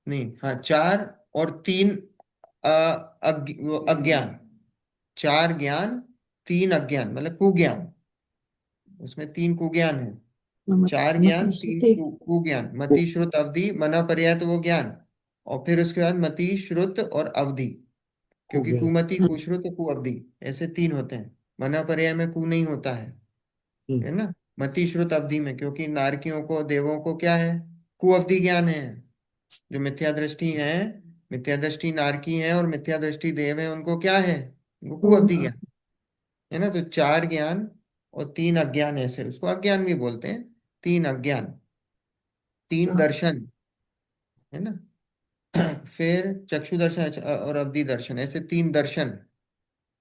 नहीं, हाँ 4, और 3 अज्ञान। 4 ज्ञान, 3 अज्ञान, मतलब कुज्ञान। उसमें 3 कुज्ञान है। 4 ज्ञान, मती 3 श्रुति। कुज्ञान, मति श्रुत अवधि मना पर्याय, तो वो ज्ञान। और फिर उसके बाद मति श्रुत और अवधि, हो क्योंकि गया। कुमति, कुश्रुत, कुअवधि, ऐसे 3 होते हैं। मना पर्याय में कु नहीं होता है। है ना, मति श्रुत अवधि में, क्योंकि नारकियों को देवों को क्या है, कुअवधि ज्ञान है। जो मिथ्या दृष्टि है, मिथ्या दृष्टि नारकी है और मिथ्या दृष्टि देव है, उनको क्या है, उनको कुअवधि ज्ञान है ना। तो चार ज्ञान और तीन अज्ञान, ऐसे उसको अज्ञान भी बोलते हैं। तीन अज्ञान, तीन दर्शन, है ना। फिर चक्षु दर्शन और अवधि दर्शन, ऐसे तीन दर्शन।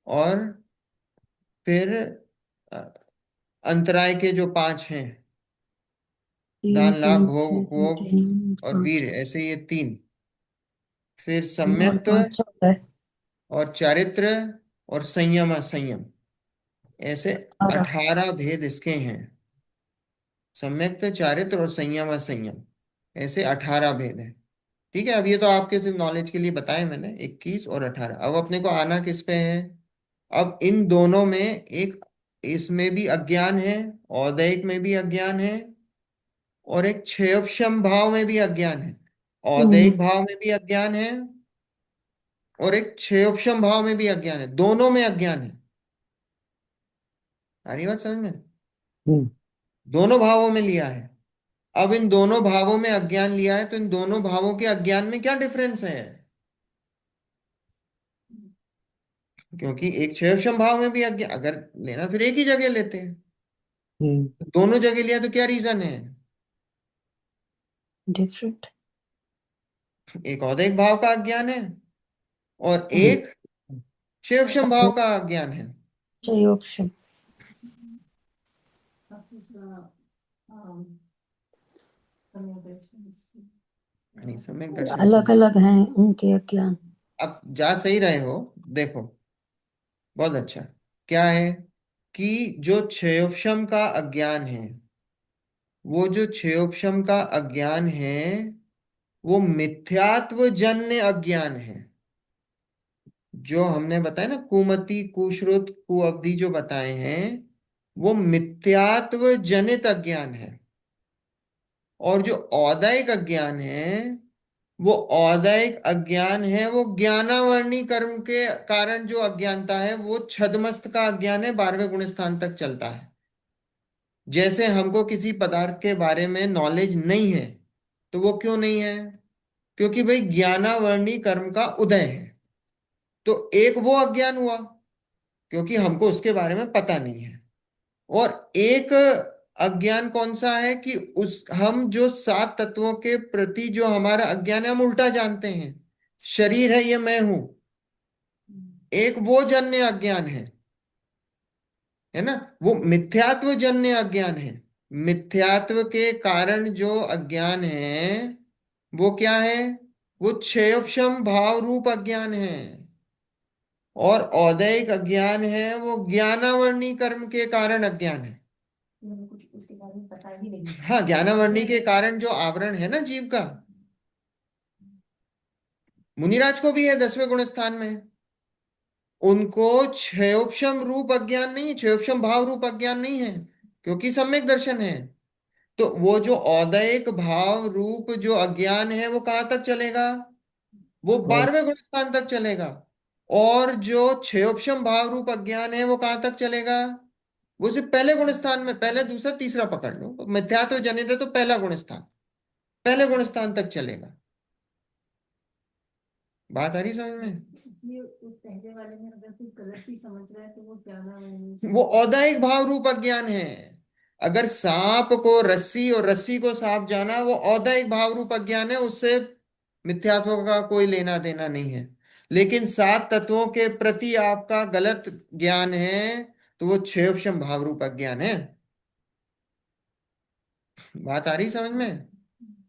और फिर अ, अंतराय के जो पांच हैं, तीन दान लाभ तीन भोग तीन तीन उपभोग तीन और पाँच, वीर, ऐसे ये तीन। फिर और सम्यक्त 5 14 और चारित्र और संयम संयम, ऐसे 18। 18 भेद इसके हैं। सम्यक्त, चारित्र और संयम असंयम, ऐसे 18 भेद हैं। ठीक है, अब ये तो आपके सिर्फ नॉलेज के लिए बताए मैंने, 21 और 18। अब अपने को आना किस पे है, अब इन दोनों में एक, इसमें भी अज्ञान है, औदैहिक में भी अज्ञान है, और एक क्षयोपशम भाव में भी अज्ञान है। औदैहिक भाव में भी अज्ञान है और एक क्षयोपशम भाव में भी अज्ञान है, दोनों में अज्ञान है। आ रही बात समझ में, हम्म, दोनों भावों में लिया है। अब इन दोनों भावों में अज्ञान लिया है, तो इन दोनों भावों के अज्ञान में क्या डिफरेंस है, क्योंकि एक क्षयोपशम भाव में भी अज्ञान अगर लेना, फिर एक ही जगह लेते हैं। हम्म, दोनों जगह लिया तो क्या रीजन है, डिफरेंट। एक औदैहिक भाव का अज्ञान है और हम्म, एक क्षयोपशम भाव का अज्ञान है। सही ऑप्शन। नहीं, सम्यक दर्शन से अलग अलग हैं उनके अज्ञान। अब जा सही रहे हो। देखो, बहुत अच्छा, क्या है कि जो क्षयोपशम का अज्ञान है, वो जो क्षयोपशम का अज्ञान है, वो मिथ्यात्व जन्य अज्ञान है। जो हमने बताया ना, कुमति कुश्रुत कुअवधि जो बताए हैं, वो मिथ्यात्व जनित अज्ञान है। और जो औदैहिक अज्ञान है, वो औदैहिक अज्ञान है, वो ज्ञानावर्णी कर्म के कारण जो अज्ञानता है, वो छदमस्त का अज्ञान है, 12वें गुण स्थान तक चलता है। जैसे हमको किसी पदार्थ के बारे में नॉलेज नहीं है, तो वो क्यों नहीं है, क्योंकि भाई ज्ञानावर्णी कर्म का उदय है। तो एक वो अज्ञान हुआ, क्योंकि हमको उसके बारे में पता नहीं है। और एक अज्ञान कौन सा है कि उस हम जो सात तत्वों के प्रति जो हमारा अज्ञान है, हम उल्टा जानते हैं, शरीर है ये मैं हूं, एक वो जन्य अज्ञान है ना। वो मिथ्यात्व जन्य अज्ञान है। मिथ्यात्व के कारण जो अज्ञान है, वो क्या है, वो क्षयोपशम भाव रूप अज्ञान है। और औदैहिक अज्ञान है, वो ज्ञानावर्णी कर्म के कारण अज्ञान है। कुछ उसके बारे में पता ही नहीं। हाँ, ज्ञानावर्णी के कारण जो आवरण है ना जीव का, मुनिराज को भी है 10वें गुण स्थान में। उनको क्षयोपशम रूप अज्ञान नहीं है, क्षयोपशम भाव रूप अज्ञान नहीं है, क्योंकि सम्यक दर्शन है। तो वो जो औदैहिक भाव रूप जो अज्ञान है, वो कहाँ तक चलेगा, वो और 12वें गुण स्थान तक चलेगा। और जो क्षयोपशम भाव रूप अज्ञान है, वो कहाँ तक चलेगा, वो सिर्फ पहले गुण स्थान में, पहले दूसरा तीसरा पकड़ लो, मिथ्यात्व जनित है तो पहला गुण स्थान, पहले गुण स्थान तक चलेगा। बात आ रही समझ में, ये उस पहले वाले में अगर कोई गलत भी समझ रहा है तो वो ज्यादा नहीं। वो औदायिक भाव रूप अज्ञान है। अगर सांप को रस्सी और रस्सी को सांप जाना, वो औदायिक भाव रूप अज्ञान है, उससे मिथ्यात्व का कोई लेना देना नहीं है। लेकिन सात तत्वों के प्रति आपका गलत ज्ञान है, तो वो क्षयोपशम भाव रूप अज्ञान है। बात आ रही समझ में।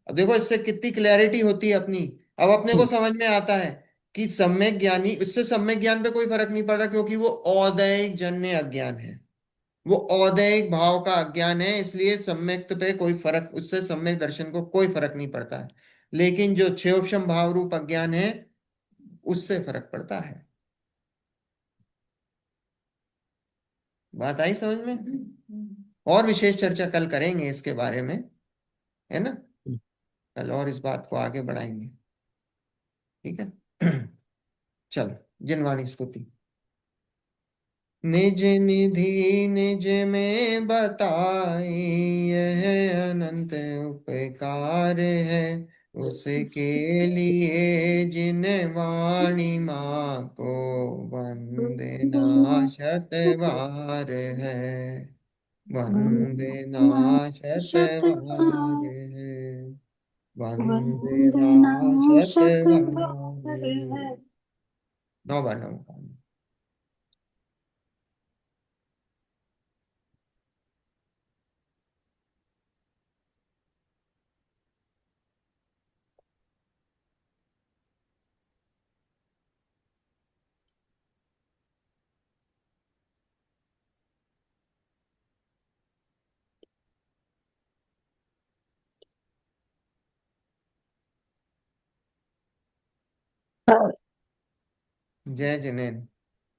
अब देखो इससे कितनी क्लैरिटी होती है अपनी। अब अपने को समझ में आता है कि सम्यक ज्ञानी, उससे सम्यक ज्ञान पे कोई फर्क नहीं पड़ता, क्योंकि वो औदैहिक जन्य अज्ञान है, वो औदैहिक भाव का अज्ञान है, इसलिए सम्यक्त पे कोई फर्क, उससे सम्यक दर्शन को कोई फर्क नहीं पड़ता है। लेकिन जो क्षयोपशम भाव रूप अज्ञान है, उससे फर्क पड़ता है। बात आई समझ में। और विशेष चर्चा कल करेंगे इसके बारे में, है ना। कल और इस बात को आगे बढ़ाएंगे, ठीक है। चलो, जिनवाणी स्तुति। निज निधि निज में बताई, यह अनंत उपकार है उसके लिए जिन वाणी माँ को वंदना शतबार है, वंदना शतबार है, वंदना वंदना शतबार शतबार है। है। 9 बार 9। जय जिनेन्द्र।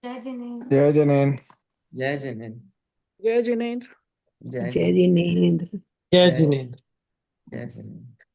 जय जिनेन्द्र। जय जनेन। जय जिनेन्द्र। जय जिनेन्द्र। जय जय जिनेन्द्र। जिनेन्द्र। जय जय जिनेन्द्र। जय जिनेन्द्र।